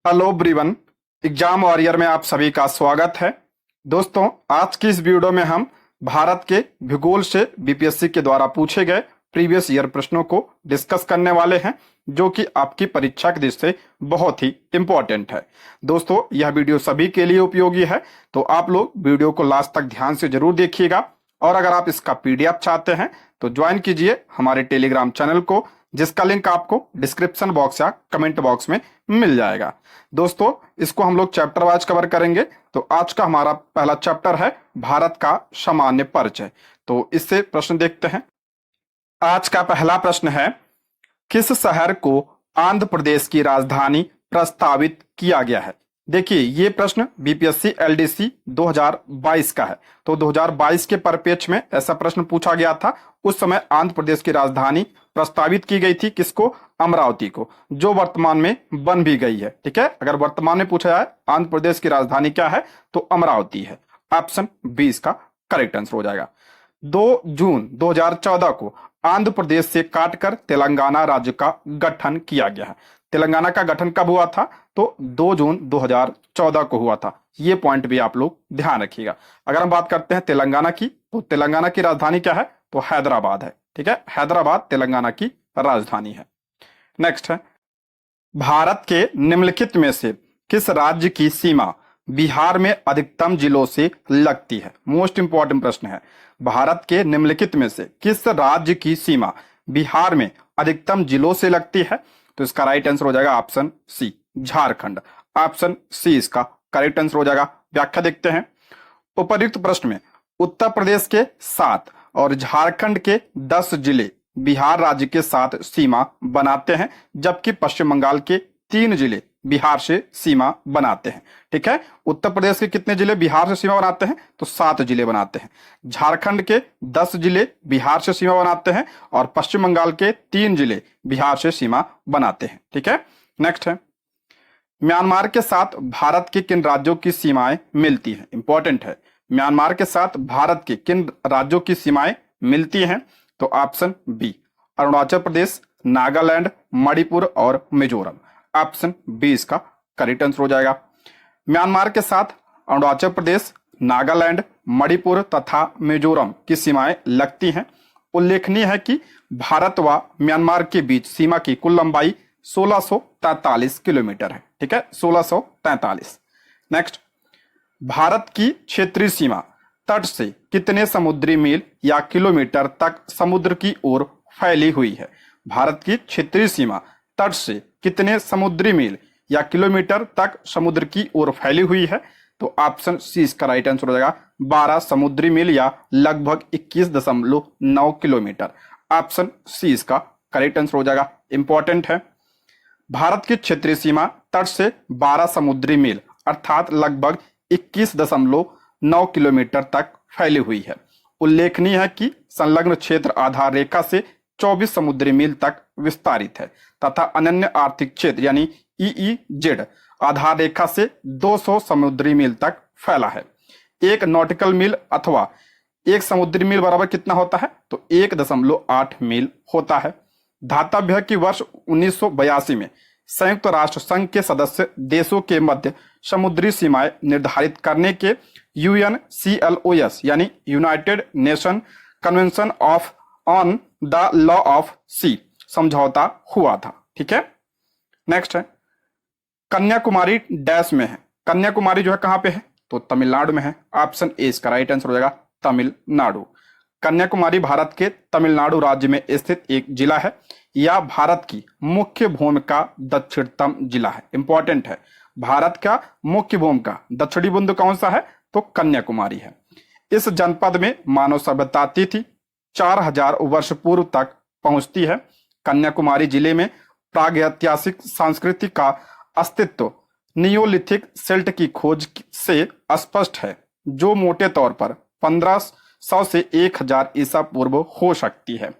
Hello everyone. Exam warrior में आप सभी का स्वागत है। दोस्तों, आज की इस वीडियो में हम भारत के भूगोल से बीपीएससी के द्वारा पूछे गए प्रीवियस ईयर प्रश्नों को डिस्कस करने वाले हैं, जो कि आपकी परीक्षा की दृष्टि से बहुत ही इंपॉर्टेंट है। दोस्तों, यह वीडियो सभी के लिए उपयोगी है, तो आप लोग वीडियो को लास्ट तक ध्यान से जरूर देखिएगा। और अगर आप इसका पीडीएफ चाहते हैं तो ज्वाइन कीजिए हमारे टेलीग्राम चैनल को, जिसका लिंक आपको डिस्क्रिप्शन बॉक्स या कमेंट बॉक्स में मिल जाएगा। दोस्तों, इसको हम लोग चैप्टर वाइज कवर करेंगे। तो आज का हमारा पहला चैप्टर है भारत का सामान्य परिचय। तो इससे प्रश्न देखते हैं। आज का पहला प्रश्न है, किस शहर को आंध्र प्रदेश की राजधानी प्रस्तावित किया गया है? देखिए, ये प्रश्न बीपीएससी एलडीसी 2022 का है। तो 2022 के परिप्रेक्ष्य में ऐसा प्रश्न पूछा गया था। उस समय आंध्र प्रदेश की राजधानी प्रस्तावित की गई थी, किसको? अमरावती को, जो वर्तमान में बन भी गई है। ठीक है, अगर वर्तमान में पूछा जाए आंध्र प्रदेश की राजधानी क्या है तो अमरावती है। ऑप्शन बी इसका करेक्ट आंसर हो जाएगा। 2 जून 2014 को आंध्र प्रदेश से काटकर तेलंगाना राज्य का गठन किया गया है। तेलंगाना का गठन कब हुआ था? तो 2 जून 2014 को हुआ था। ये पॉइंट भी आप लोग ध्यान रखिएगा। अगर हम बात करते हैं तेलंगाना की, तो तेलंगाना की राजधानी क्या है? तो हैदराबाद है। ठीक है, हैदराबाद तेलंगाना की राजधानी है। नेक्स्ट है, भारत के निम्नलिखित में से किस राज्य की सीमा बिहार में अधिकतम जिलों से लगती है? मोस्ट इंपॉर्टेंट प्रश्न है। भारत के निम्नलिखित में से किस राज्य की सीमा बिहार में अधिकतम जिलों से लगती है? तो इसका राइट आंसर हो जाएगा option C, Jharkhand. Option C इसका करेक्ट आंसर हो जाएगा। व्याख्या देखते हैं। उपर्युक्त प्रश्न में उत्तर प्रदेश के 7 और झारखंड के 10 जिले बिहार राज्य के साथ सीमा बनाते हैं, जबकि पश्चिम बंगाल के 3 जिले बिहार से सीमा बनाते हैं। ठीक है, उत्तर प्रदेश के कितने जिले बिहार से सीमा बनाते हैं? तो 7 जिले बनाते हैं। झारखंड के 10 जिले बिहार से सीमा बनाते हैं और पश्चिम बंगाल के 3 जिले बिहार से सीमा बनाते हैं। ठीक है, नेक्स्ट है, म्यांमार के साथ भारत के किन राज्यों की सीमाएं मिलती हैं? इंपॉर्टेंट है। म्यांमार के साथ भारत के किन राज्यों की सीमाएं मिलती हैं? तो ऑप्शन बी, अरुणाचल प्रदेश, नागालैंड, मणिपुर और मिजोरम। ऑप्शन बी इसका करेक्ट आंसर हो जाएगा। म्यांमार के साथ अरुणाचल प्रदेश, नागालैंड, मणिपुर तथा मिजोरम की सीमाएं लगती हैं। उल्लेखनीय है कि भारत व म्यांमार के बीच सीमा की कुल लंबाई 1643 किलोमीटर है। ठीक है, 1643। नेक्स्ट, भारत की क्षेत्रीय सीमा तट से कितने समुद्री मील या किलोमीटर तक समुद्र की ओर फैली हुई है? भारत की क्षेत्रीय सीमा तट से कितने समुद्री मील या किलोमीटर तक समुद्र की ओर फैली हुई है? तो ऑप्शन सी इसका राइट आंसर हो जाएगा, 12 समुद्री मील या लगभग 21.9 किलोमीटर। ऑप्शन सी इसका करेक्ट आंसर हो जाएगा। इंपॉर्टेंट है, भारत की क्षेत्रीय सीमा तट से 12 समुद्री मील अर्थात लगभग 21.9 किलोमीटर तक फैली हुई है। उल्लेखनीय है कि संलग्न क्षेत्र आधार रेखा से 24 समुद्री मील तक विस्तारित है तथा अनन्य आर्थिक क्षेत्र यानी ईईजेड आधार रेखा से 200 समुद्री मील तक फैला है। एक नॉटिकल मील अथवा एक समुद्री मील बराबर कितना होता है? तो 1.8 मील होता है। धातव्य है कि वर्ष 1982 में संयुक्त राष्ट्र संघ के सदस्य देशों के मध्य समुद्री सीमाएं निर्धारित करने के यूएनसीएलओएस यानी United Nation Convention of on the law of sea समझौता हुआ था। ठीक है, नेक्स्ट है, कन्याकुमारी डैश में है। कन्याकुमारी जो है कहां पे है? तो तमिलनाडु में है। ऑप्शन ए इसका राइट आंसर हो जाएगा, तमिलनाडु। कन्याकुमारी भारत के तमिलनाडु राज्य में स्थित एक जिला है। यह भारत की मुख्य भूमि का दक्षिणतम जिला है। इंपॉर्टेंट है, भारत का मुख्य भूमि का दक्षिणी बिंदु कौन सा है? तो कन्याकुमारी है। इस जनपद में मानव सभ्यता तिथि 4000 वर्ष पूर्व तक पहुंचती है। कन्याकुमारी जिले में प्रागैतिहासिक संस्कृति का अस्तित्व नियोलिथिक सिल्ट की खोज से स्पष्ट है, जो मोटे तौर पर 1500 से 1000 ईसा पूर्व हो सकती है।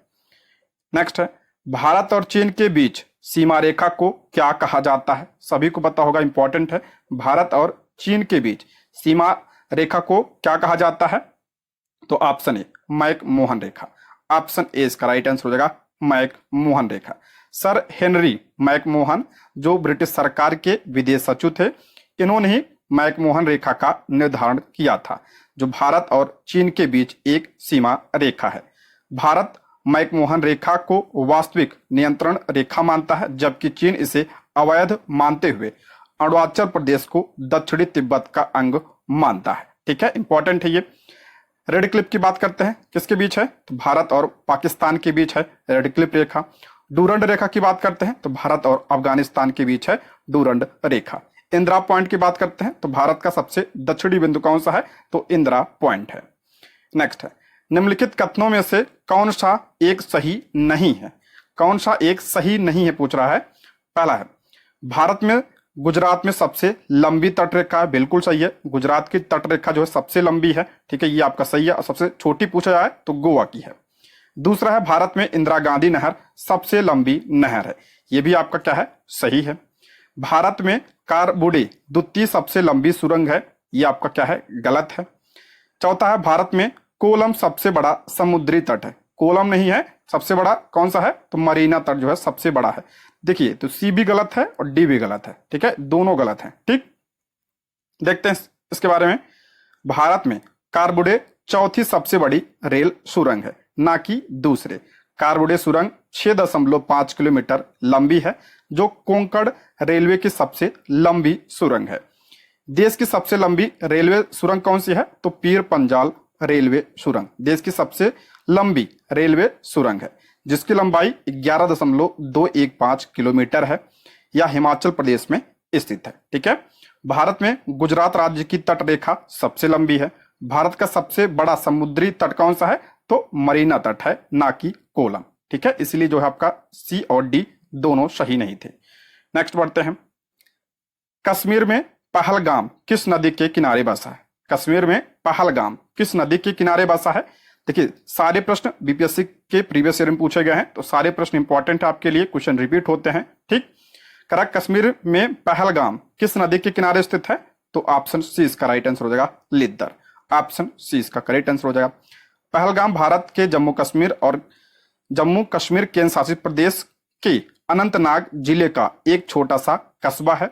नेक्स्ट है, भारत और चीन के बीच सीमा रेखा को क्या कहा जाता है? सभी को पता होगा, इंपॉर्टेंट है। भारत और चीन के बीच सीमा रेखा को क्या कहा जाता है? तो ऑप्शन ए, मैक मोहन रेखा। ऑप्शन ए इसका राइट आंसर हो जाएगा, मैक मोहन रेखा। सर हेनरी मैकमोहन जो ब्रिटिश सरकार के विदेश सचिव थे, इन्होंने ही मैकमोहन रेखा का निर्धारण किया था, जो भारत और चीन के बीच एक सीमा रेखा है। भारत मैकमोहन रेखा को वास्तविक नियंत्रण रेखा मानता है, जबकि चीन इसे अवैध मानते हुए अरुणाचल प्रदेश को दक्षिणी तिब्बत का अंग मानता है। ठीक है, इंपॉर्टेंट है ये। रेड क्लिप की बात करते हैं, किसके बीच है? तो भारत और पाकिस्तान के बीच है रेड क्लिप रेखा। डूरंड रेखा की बात करते हैं तो भारत और अफगानिस्तान के बीच है डूरंड रेखा। इंदिरा पॉइंट की बात करते हैं तो भारत का सबसे दक्षिणी बिंदु कौन सा है? तो इंदिरा पॉइंट है। नेक्स्ट है, निम्नलिखित कथनों में से कौन सा एक सही नहीं है? कौन सा एक सही नहीं है पूछ रहा है। पहला है, भारत में गुजरात में सबसे लंबी तटरेखा है। बिल्कुल सही है, गुजरात की तटरेखा जो है सबसे लंबी है। ठीक है, ये आपका सही है। और सबसे छोटी पूछा जाए तो गोवा की है। दूसरा है, भारत में इंदिरा गांधी नहर सबसे लंबी नहर है। ये भी आपका क्या है? सही है। भारत में कारबुडे द्वितीय सबसे लंबी सुरंग है। ये आपका क्या है? गलत है। चौथा है, भारत में कोलम सबसे बड़ा समुद्री तट है। कोलम नहीं है, सबसे बड़ा कौन सा है? तो मरीना तट जो है सबसे बड़ा है। देखिए, तो सी भी गलत है और डी भी गलत है। ठीक है, दोनों गलत हैं। ठीक, देखते हैं इसके बारे में। भारत में कारबुडे चौथी सबसे बड़ी रेल सुरंग है, ना कि दूसरे। कारबुडे सुरंग 6.5 किलोमीटर लंबी है, जो कोंकण रेलवे की सबसे लंबी सुरंग है। देश की सबसे लंबी रेलवे सुरंग कौन सी है? तो पीर पंजाल रेलवे सुरंग देश की सबसे लंबी रेलवे सुरंग है, जिसकी लंबाई 11.215 किलोमीटर है। यह हिमाचल प्रदेश में स्थित है। ठीक है, भारत में गुजरात राज्य की तट रेखा सबसे लंबी है। भारत का सबसे बड़ा समुद्री तट कौन सा है? तो मरीना तट है, ना कि कोलम। ठीक है, इसलिए जो है आपका सी और डी दोनों सही नहीं थे। नेक्स्ट बढ़ते हैं। कश्मीर में पहलगाम किस नदी के किनारे बसा है? कश्मीर में पहलगाम किस नदी के किनारे बसा है? देखिए, सारे प्रश्न बीपीएससी के प्रीवियस ईयर में पूछे गए हैं, तो सारे प्रश्न इंपॉर्टेंट है आपके लिए, क्वेश्चन रिपीट होते हैं। ठीक, करेक्ट, कश्मीर में पहलगाम किस नदी के किनारे स्थित है? तो ऑप्शन सी इसका राइट आंसर हो जाएगा, लिद्दर। ऑप्शन सी इसका करेक्ट आंसर हो जाएगा। पहलगाम भारत के जम्मू कश्मीर केंद्र शासित प्रदेश के अनंतनाग जिले का एक छोटा सा कस्बा है।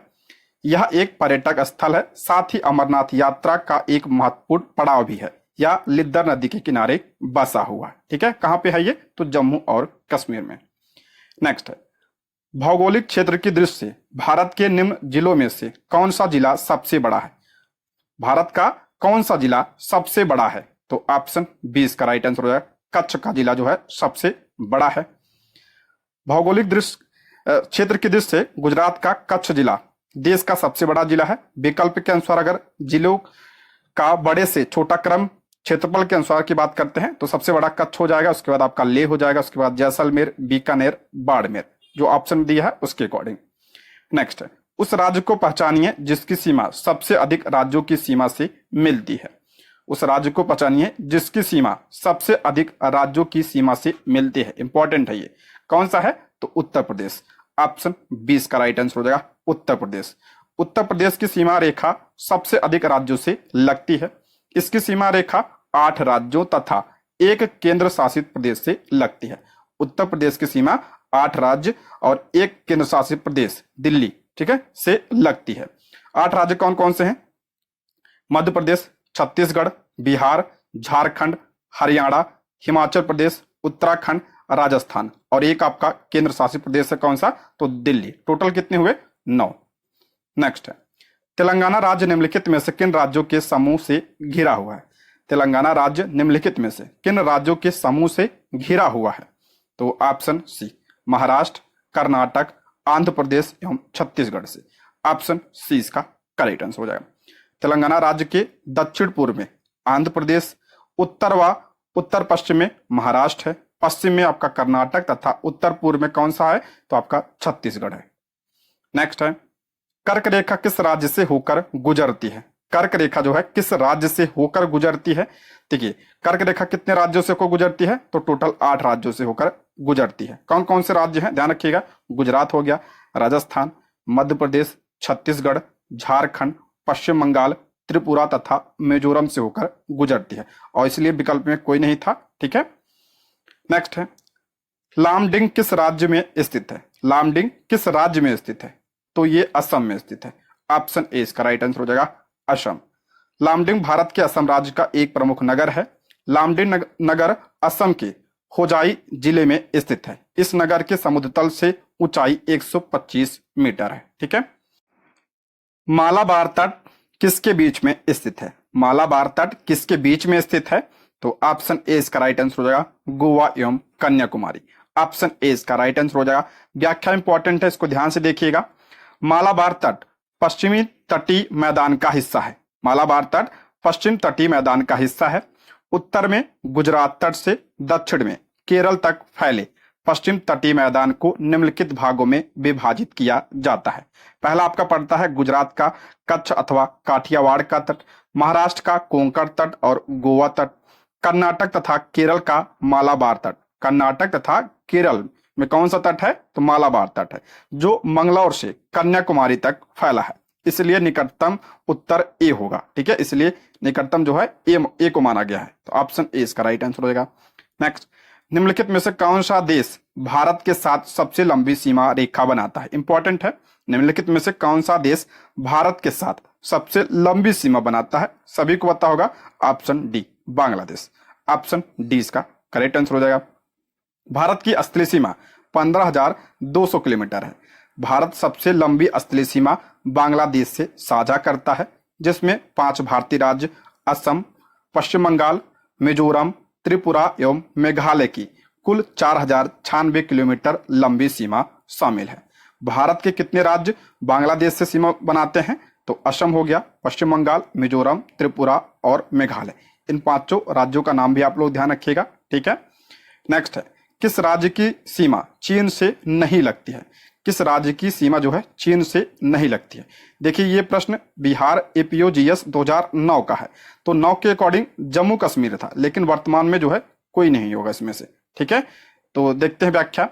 यह एक पर्यटक स्थल है, साथ ही अमरनाथ यात्रा का एक महत्वपूर्ण पड़ाव भी है। या लिद्दर नदी के किनारे बसा हुआ है। ठीक है, कहां पे है ये? तो जम्मू और कश्मीर में। नेक्स्ट है, भौगोलिक क्षेत्र की दृष्टि से भारत के निम्न जिलों में से कौन सा जिला सबसे बड़ा है? भारत का कौन सा जिला सबसे बड़ा है? तो ऑप्शन बी इसका राइट आंसर हो जाएगा, कच्छ का जिला जो है सबसे बड़ा है। भौगोलिक क्षेत्र की दृष्टि से गुजरात का कच्छ जिला देश का सबसे बड़ा जिला है। विकल्प के अनुसार अगर जिलों का बड़े से छोटा क्रम क्षेत्रफल के अनुसार की बात करते हैं तो सबसे बड़ा कच्छ हो जाएगा, उसके बाद आपका लेह हो जाएगा, उसके बाद जैसलमेर, बीकानेर, बाड़मेर, जो ऑप्शन दिया है उसके अकॉर्डिंग। नेक्स्ट है, उस राज्य को पहचानिए जिसकी सीमा सबसे अधिक राज्यों की सीमा से मिलती है। उस राज्य को पहचानिए जिसकी सीमा सबसे अधिक राज्यों की सीमा से मिलती है। इंपॉर्टेंट है ये, कौन सा है? तो उत्तर प्रदेश। ऑप्शन 20 का राइट आंसर हो जाएगा, उत्तर प्रदेश। उत्तर प्रदेश की सीमा रेखा सबसे अधिक राज्यों से लगती है। इसकी सीमा रेखा 8 राज्यों तथा एक केंद्र शासित प्रदेश से लगती है। उत्तर प्रदेश की सीमा 8 राज्य और एक केंद्र शासित प्रदेश दिल्ली, ठीक है, से लगती है। 8 राज्य कौन कौन से हैं? मध्य प्रदेश, छत्तीसगढ़, बिहार, झारखंड, हरियाणा, हिमाचल प्रदेश, उत्तराखंड, राजस्थान, और एक आपका केंद्र शासित प्रदेश है कौन सा? तो दिल्ली। टोटल कितने हुए? 9। नेक्स्ट है, तेलंगाना राज्य निम्नलिखित में से किन राज्यों के समूह से घिरा हुआ है? तेलंगाना राज्य निम्नलिखित में से किन राज्यों के समूह से घिरा हुआ है? तो ऑप्शन सी, महाराष्ट्र, कर्नाटक, आंध्र प्रदेश एवं छत्तीसगढ़ से। ऑप्शन सी इसका करेक्ट आंसर हो जाएगा। तेलंगाना राज्य के दक्षिण पूर्व में आंध्र प्रदेश, उत्तर व उत्तर पश्चिम में महाराष्ट्र है, पश्चिम में आपका कर्नाटक तथा उत्तर पूर्व में कौन सा है? तो आपका छत्तीसगढ़ है। नेक्स्ट है, कर्क रेखा किस राज्य से होकर गुजरती है? कर्क रेखा जो है किस राज्य से होकर गुजरती है? देखिए, कर्क रेखा कितने राज्यों से होकर गुजरती है? तो टोटल 8 राज्यों से होकर गुजरती है। कौन कौन से राज्य हैं? ध्यान रखिएगा, गुजरात हो गया, राजस्थान, मध्य प्रदेश, छत्तीसगढ़, झारखंड, पश्चिम बंगाल, त्रिपुरा तथा मिजोरम से होकर गुजरती है, और इसलिए विकल्प में कोई नहीं था। ठीक है, नेक्स्ट है, लामडिंग किस राज्य में स्थित है? लामडिंग किस राज्य में स्थित है? तो ये असम में स्थित है। ऑप्शन ए इसका राइट आंसर हो जाएगा असम। लामडिंग भारत के असम राज्य का एक प्रमुख नगर है। लामडिंग नगर असम के होजाई जिले में स्थित है। इस नगर के समुद्र तल से ऊंचाई 125 मीटर है। ठीक है। मालाबार तट किसके बीच में स्थित है? मालाबार तट किसके बीच में स्थित है? तो ऑप्शन ए इसका राइट आंसर हो जाएगा गोवा एवं कन्याकुमारी। ऑप्शन ए इसका राइट आंसर हो जाएगा। व्याख्या इंपॉर्टेंट है, इसको ध्यान से देखिएगा। मालाबार तट पश्चिमी तटीय मैदान का हिस्सा है। मालाबार तट पश्चिम तटीय मैदान का हिस्सा है। उत्तर में गुजरात तट से दक्षिण में केरल तक फैले पश्चिम तटीय मैदान को निम्नलिखित भागों में विभाजित किया जाता है। पहला आपका पड़ता है गुजरात का कच्छ अथवा काठियावाड़ का तट, महाराष्ट्र का कोंकण तट और गोवा तट, कर्नाटक तथा केरल का मालाबार तट। कर्नाटक तथा केरल में कौन सा तट है? तो मालाबार तट है, जो मंगलौर से कन्याकुमारी तक फैला है। इसलिए निकटतम उत्तर ए होगा। ठीक है, इसलिए निकटतम जो है ए को माना गया है। तो ऑप्शन ए इसका राइट आंसर हो जाएगा। नेक्स्ट, निम्नलिखित में से कौन सा देश भारत के साथ सबसे लंबी सीमा रेखा बनाता है? इंपॉर्टेंट है। निम्नलिखित में से कौन सा देश भारत के साथ सबसे लंबी सीमा बनाता है? सभी को पता होगा। Option D Bangladesh. Option D इसका करेक्ट आंसर हो जाएगा। भारत की स्थलीय सीमा 15,200 किलोमीटर है। भारत सबसे लंबी स्थलीय सीमा बांग्लादेश से साझा करता है, जिसमें 5 भारतीय राज्य असम, पश्चिम बंगाल, मिजोरम, त्रिपुरा एवं मेघालय की कुल 4,096 किलोमीटर लंबी सीमा शामिल है। भारत के कितने राज्य बांग्लादेश से सीमा बनाते हैं? तो असम हो गया, पश्चिम बंगाल, मिजोरम, त्रिपुरा और मेघालय। इन 5 राज्यों का नाम भी आप लोग ध्यान रखिएगा। ठीक है। नेक्स्ट है, किस राज्य की सीमा चीन से नहीं लगती है? किस राज्य की सीमा जो है चीन से नहीं लगती है? देखिए, ये प्रश्न बिहार एपीओजीएस 2009 का है। तो 9 के अकॉर्डिंग जम्मू कश्मीर था, लेकिन वर्तमान में जो है कोई नहीं होगा इसमें से। ठीक है, तो देखते हैं व्याख्या।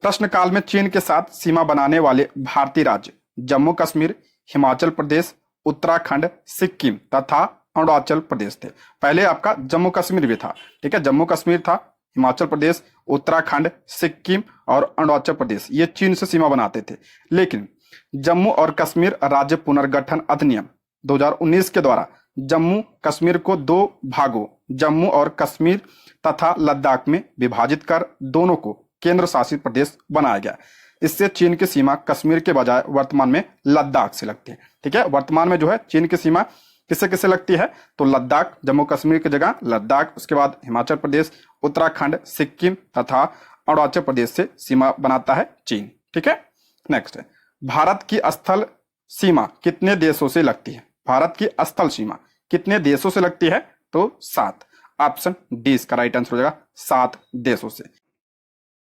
प्रश्न काल में चीन के साथ सीमा बनाने वाले भारतीय राज्य जम्मू कश्मीर, हिमाचल प्रदेश, उत्तराखंड, सिक्किम तथा अरुणाचल प्रदेश थे। पहले आपका जम्मू कश्मीर भी था। ठीक है, जम्मू कश्मीर था, हिमाचल प्रदेश, उत्तराखंड, सिक्किम और अरुणाचल प्रदेश ये चीन से सीमा बनाते थे। लेकिन जम्मू और कश्मीर राज्य पुनर्गठन अधिनियम 2019 के द्वारा जम्मू कश्मीर को 2 भागों जम्मू और कश्मीर तथा लद्दाख में विभाजित कर दोनों को केंद्र शासित प्रदेश बनाया गया। इससे चीन की सीमा कश्मीर के बजाय वर्तमान में लद्दाख से लगती है। ठीक है, वर्तमान में जो है चीन की सीमा किससे किससे लगती है? तो लद्दाख, जम्मू कश्मीर की जगह लद्दाख, उसके बाद हिमाचल प्रदेश, उत्तराखंड, सिक्किम तथा अरुणाचल प्रदेश से सीमा बनाता है चीन। ठीक है। नेक्स्ट है, भारत की स्थल सीमा कितने देशों से लगती है? भारत की स्थल सीमा कितने देशों से लगती है? तो 7। ऑप्शन डी इसका राइट आंसर हो जाएगा, 7 देशों से।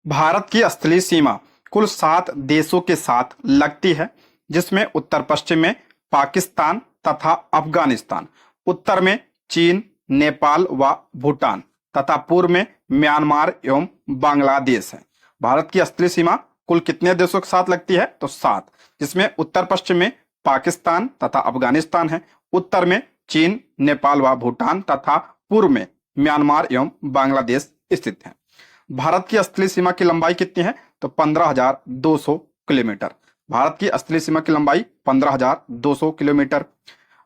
भारत की स्थलीय सीमा कुल 7 देशों के साथ लगती है, जिसमें उत्तर पश्चिम में पाकिस्तान तथा अफगानिस्तान, उत्तर में चीन, नेपाल व भूटान तथा पूर्व में म्यांमार एवं बांग्लादेश है। भारत की स्थलीय सीमा कुल कितने देशों के साथ लगती है? तो 7, जिसमें उत्तर पश्चिम में पाकिस्तान तथा अफगानिस्तान है, उत्तर में चीन, नेपाल व भूटान तथा पूर्व में म्यांमार एवं बांग्लादेश स्थित है। भारत की स्थलीय सीमा की लंबाई कितनी है? तो 15,200 किलोमीटर। भारत की स्थलीय सीमा की लंबाई 15,200 किलोमीटर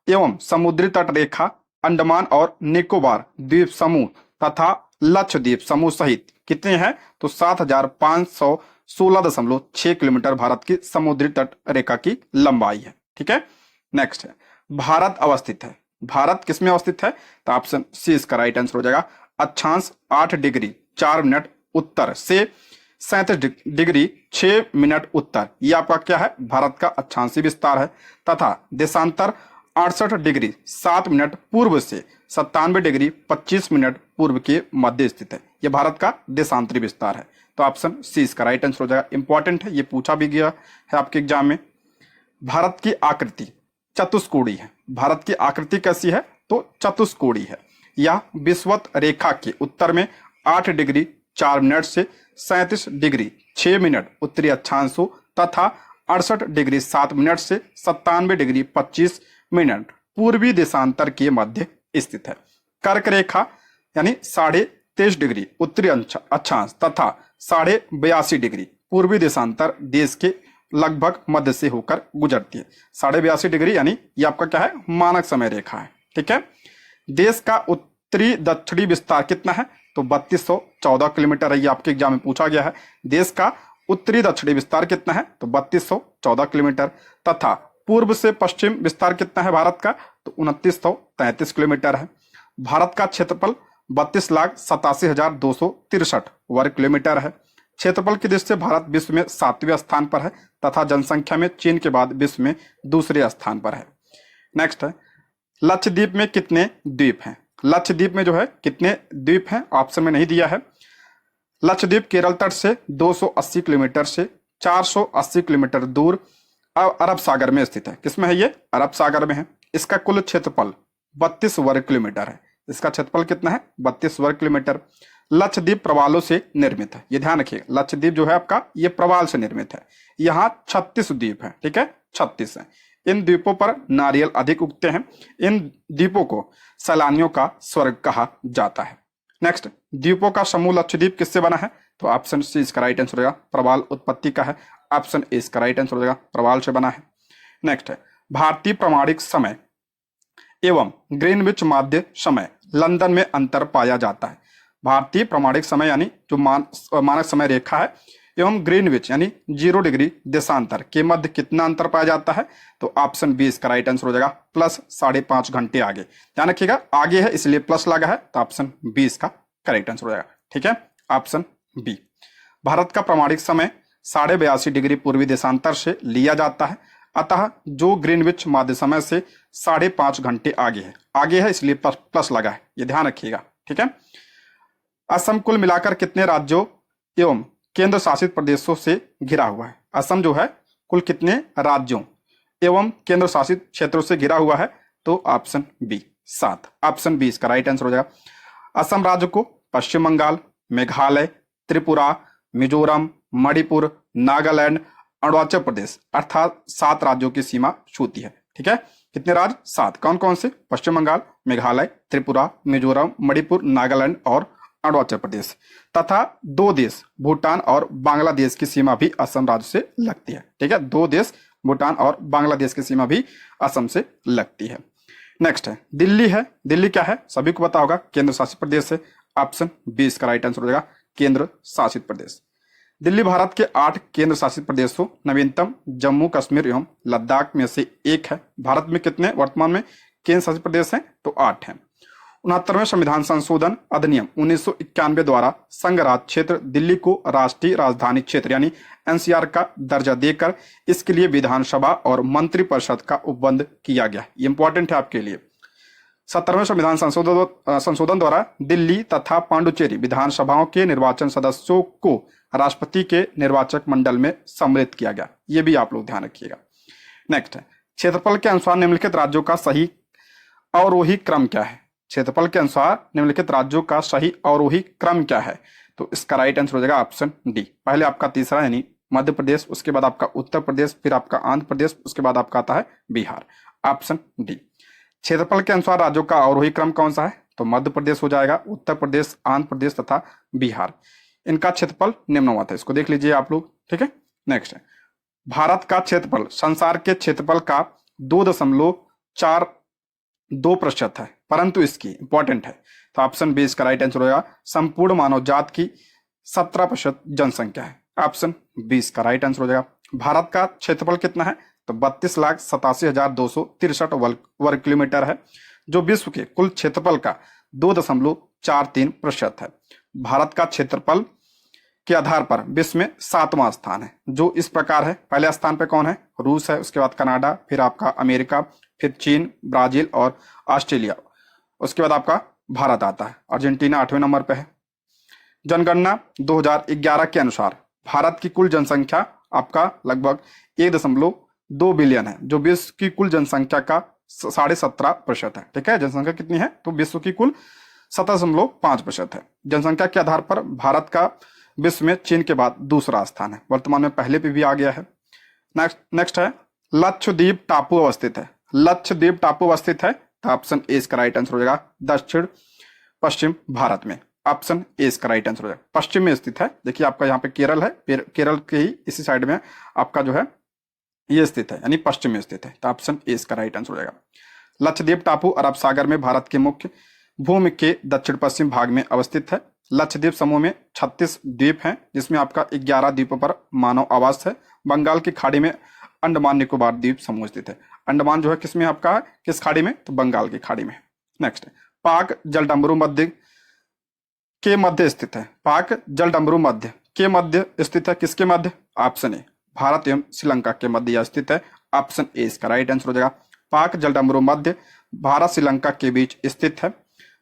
एवं समुद्री तट रेखा अंडमान और निकोबार द्वीप समूह तथा लक्षद्वीप समूह सहित कितने हैं? तो 7,516.6 किलोमीटर भारत की समुद्री तट रेखा की लंबाई है। ठीक है। नेक्स्ट है, भारत अवस्थित है। भारत किसमें अवस्थित है? तो ऑप्शन सी इसका राइट आंसर हो जाएगा। अक्षांश 8 डिग्री 4 मिनट उत्तर से 37 डिग्री 6 मिनट उत्तर, यह आपका क्या है? भारत का अक्षांशीय विस्तार है। तथा देशांतर 68 डिग्री 7 मिनट पूर्व से 97 डिग्री 25 मिनट पूर्व के मध्य स्थित है। यह भारत का देशांतरी विस्तार है। तो ऑप्शन सी इसका राइट आंसर हो जाएगा। इंपॉर्टेंट है, ये पूछा भी गया है आपके एग्जाम में। भारत की आकृति चतुष्कोणीय है। भारत की आकृति कैसी है? तो चतुष्कोणीय है। यह विषुवत रेखा के उत्तर में 8 डिग्री 4 मिनट से 37 डिग्री 6 मिनट उत्तरी अक्षांशों तथा 68 डिग्री 7 मिनट से 97 डिग्री 25 मिनट पूर्वी देशांतर के मध्य स्थित है। कर्क रेखा यानी 23.5 डिग्री उत्तरी अक्षांश तथा 82.5 डिग्री पूर्वी देशांतर देश के लगभग मध्य से होकर गुजरती है। 82.5 डिग्री यानी ये आपका क्या है, मानक समय रेखा है। ठीक है। देश का उत्तरी दक्षिणी विस्तार कितना है, तो 3214 किलोमीटर है। ये आपके एग्जाम में पूछा गया है। देश का उत्तरी दक्षिणी विस्तार कितना है, तो 3214 किलोमीटर। तथा पूर्व से पश्चिम विस्तार कितना है भारत का, तो 2933 किलोमीटर है। भारत का क्षेत्रफल 32,87,263 वर्ग किलोमीटर है। क्षेत्रफल की दृष्टि से भारत विश्व में 7वें स्थान पर है तथा जनसंख्या में चीन के बाद विश्व में दूसरे स्थान पर है। नेक्स्ट है, लक्षद्वीप में कितने द्वीप हैं। लक्षद्वीप में जो है कितने द्वीप हैं, ऑप्शन में नहीं दिया है। लक्षद्वीप केरल तट से 280 किलोमीटर से 480 किलोमीटर दूर अरब सागर में स्थित है। किसमें है ये, अरब सागर में है। इसका कुल क्षेत्रफल 32 वर्ग किलोमीटर है। इसका क्षेत्रफल कितना है, 32 वर्ग किलोमीटर। लक्षद्वीप प्रवालों से निर्मित है, ये ध्यान रखिए। लक्षद्वीप जो है आपका ये प्रवाल से निर्मित है। यहाँ 36 द्वीप है। ठीक है, 36 है। इन द्वीपों पर नारियल अधिक उगते हैं। इन द्वीपों को सैलानियों का स्वर्ग कहा जाता है। नेक्स्ट, द्वीपों का समूह लक्षद्वीप किससे बना है, तो ऑप्शन सी इसका राइट आंसर हो जाएगा, प्रवाल उत्पत्ति का है। ऑप्शन ए इसका राइट आंसर हो जाएगा, प्रवाल से बना है। नेक्स्ट है, भारतीय प्रमाणिक समय एवं ग्रीनविच माध्य समय लंदन में अंतर पाया जाता है। भारतीय प्रमाणिक समय यानी जो मानक समय रेखा है एवं ग्रीनविच यानी 0 डिग्री देशांतर के मध्य कितना अंतर पाया जाता है, तो ऑप्शन बी इसका राइट आंसर हो जाएगा, प्लस 5.5 घंटे आगे। ध्यान रखिएगा, आगे है इसलिए प्लस लगा है, तो ऑप्शन बी इसका करेक्ट आंसर हो जाएगा। ठीक है, ऑप्शन बी। भारत का प्रमाणिक समय 82.5 डिग्री पूर्वी देशांतर से लिया जाता है, अतः जो ग्रीनविच माध्य समय से 5.5 घंटे आगे है इसलिए प्लस लगा है, ये ध्यान रखिएगा। ठीक है। असम कुल मिलाकर कितने राज्यों एवं केंद्र शासित प्रदेशों से घिरा हुआ है। असम जो है कुल कितने राज्यों एवं केंद्र शासित क्षेत्रों से घिरा हुआ है, तो ऑप्शन बी 7। ऑप्शन बी इसका राइट आंसर हो जाएगा। असम राज्य को पश्चिम बंगाल, मेघालय, त्रिपुरा, मिजोरम, मणिपुर, नागालैंड, अरुणाचल प्रदेश अर्थात 7 राज्यों की सीमा छूती है। ठीक है, कितने राज्य, 7। कौन कौन से, पश्चिम बंगाल, मेघालय, त्रिपुरा, मिजोरम, मणिपुर, नागालैंड और अरुणाचल प्रदेश। तथा 2 देश भूटान और बांग्लादेश की सीमा भी असम राज्य से लगती है। ठीक है, 2 देश भूटान और बांग्लादेश की सीमा भी असम से लगती है। नेक्स्ट है, दिल्ली है। दिल्ली क्या है, सभी को पता होगा, केंद्र शासित प्रदेश है। ऑप्शन बी इसका राइट आंसर हो जाएगा, केंद्र शासित प्रदेश। दिल्ली भारत के 8 केंद्र शासित प्रदेशों नवीनतम जम्मू कश्मीर एवं लद्दाख में से एक है। भारत में कितने वर्तमान में केंद्र शासित प्रदेश हैं, तो 8 हैं। 69वें संविधान संशोधन अधिनियम 1991 द्वारा संघ राज क्षेत्र दिल्ली को राष्ट्रीय राजधानी क्षेत्र यानी एनसीआर का दर्जा देकर इसके लिए विधानसभा और मंत्रिपरिषद का उपबंध किया गया। ये इंपॉर्टेंट है आपके लिए। 70वें संविधान संशोधन द्वारा दिल्ली तथा पांडुचेरी विधानसभाओं के निर्वाचन सदस्यों को राष्ट्रपति के निर्वाचक मंडल में सम्मिलित किया गया। ये भी आप लोग ध्यान रखिएगा। नेक्स्ट है, क्षेत्रफल के अनुसार निम्नलिखित राज्यों का सही अवरोही क्रम क्या है। क्षेत्रफल के अनुसार निम्नलिखित राज्यों का सही अवरोही क्रम क्या है, तो इसका राइट आंसर हो जाएगा ऑप्शन डी। पहले आपका तीसरा यानी मध्य प्रदेश, उसके बाद आपका उत्तर प्रदेश, फिर आपका आंध्र प्रदेश, उसके बाद आपका आता है बिहार। Option D. क्षेत्रफल के अनुसार राज्यों का अवरोही क्रम कौन सा है, तो मध्य प्रदेश हो जाएगा, उत्तर प्रदेश, आंध्र प्रदेश तथा बिहार। इनका क्षेत्रफल निम्नवत है, इसको देख लीजिए आप लोग। ठीक है। नेक्स्ट है, भारत का क्षेत्रफल संसार के क्षेत्रफल का 2.42% है, परंतु इसकी इंपॉर्टेंट है, तो ऑप्शन बी इसका राइट आंसर होगा, संपूर्ण मानव जात की 17% जनसंख्या है। ऑप्शन बी इसका राइट आंसर हो जाएगा। भारत का क्षेत्रफल कितना है, तो 32,87,263 वर्ग किलोमीटर है, जो विश्व के कुल क्षेत्रफल का 2.43% है। भारत का क्षेत्रफल के आधार पर विश्व में 7वां स्थान है, जो इस प्रकार है। पहले स्थान पे कौन है, रूस है, उसके बाद कनाडा, फिर आपका अमेरिका, फिर चीन, ब्राजील और ऑस्ट्रेलिया, उसके बाद आपका भारत आता है। अर्जेंटीना 8वें नंबर पे है। जनगणना 2011 के अनुसार भारत की कुल जनसंख्या आपका लगभग 1.2 बिलियन है, जो विश्व की कुल जनसंख्या का 17.5% है। ठीक है, जनसंख्या कितनी है, तो विश्व की कुल 17.5% है। जनसंख्या के आधार पर भारत का विश्व में चीन के बाद दूसरा स्थान है, वर्तमान में पहले पे भी आ गया है। नेक्स्ट है, लक्षद्वीप टापू अवस्थित है। लक्षद्वीप टापू अवस्थित है, तो ऑप्शन ए इसका राइट आंसर हो जाएगा, दक्षिण पश्चिम भारत में। ऑप्शन ए इसका राइट आंसर हो जाएगा। पश्चिम में स्थित है, देखिए आपका यहाँ पे केरल है, केरल के ही इसी साइड में आपका जो है ये स्थित है, यानी पश्चिम में स्थित है, तो ऑप्शन ए इसका राइट आंसर हो जाएगा। लक्षद्वीप टापू अरब सागर में भारत के मुख्य भूमि के दक्षिण पश्चिम भाग में अवस्थित है। लक्षद्वीप समूह में 36 द्वीप हैं, जिसमें आपका 11 द्वीपों पर मानव आवास है। बंगाल की खाड़ी में अंडमान निकोबार द्वीप समूह स्थित है। अंडमान जो है किसमें आपका है, किस खाड़ी में, तो बंगाल की खाड़ी में। नेक्स्ट, पाक जलडमरू मध्य के मध्य स्थित है। पाक जलडमरू मध्य के मध्य स्थित है, किसके मध्य, ऑप्शन ए भारत एवं श्रीलंका के मध्य स्थित है, ऑप्शन ए इसका राइट आंसर हो जाएगा। पाक जलडमरू मध्य भारत श्रीलंका के बीच स्थित है।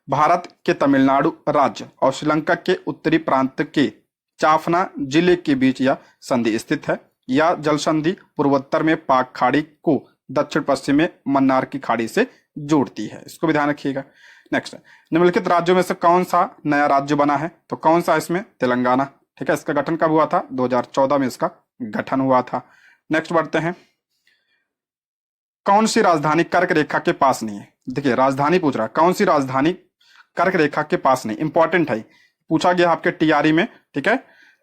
भारत के तमिलनाडु राज्य और श्रीलंका के उत्तरी प्रांत के चाफना जिले के बीच यह संधि स्थित है। यह जल संधि पूर्वोत्तर में पाक खाड़ी को दक्षिण पश्चिम में मन्नार की खाड़ी से जोड़ती है, इसको भी ध्यान रखिएगा। नेक्स्ट, निम्नलिखित राज्यों में से कौन सा नया राज्य बना है, तो कौन सा इसमें, तेलंगाना। ठीक है, इसका गठन कब हुआ था, 2014 में इसका गठन हुआ था। नेक्स्ट बढ़ते हैं, कौन सी राजधानी कर्क रेखा के पास नहीं है। देखिए राजधानी पूछ रहा है, कौन सी राजधानी कर्क रेखा के पास नहीं, इंपॉर्टेंट है, पूछा गया आपके टीआरई में। ठीक है,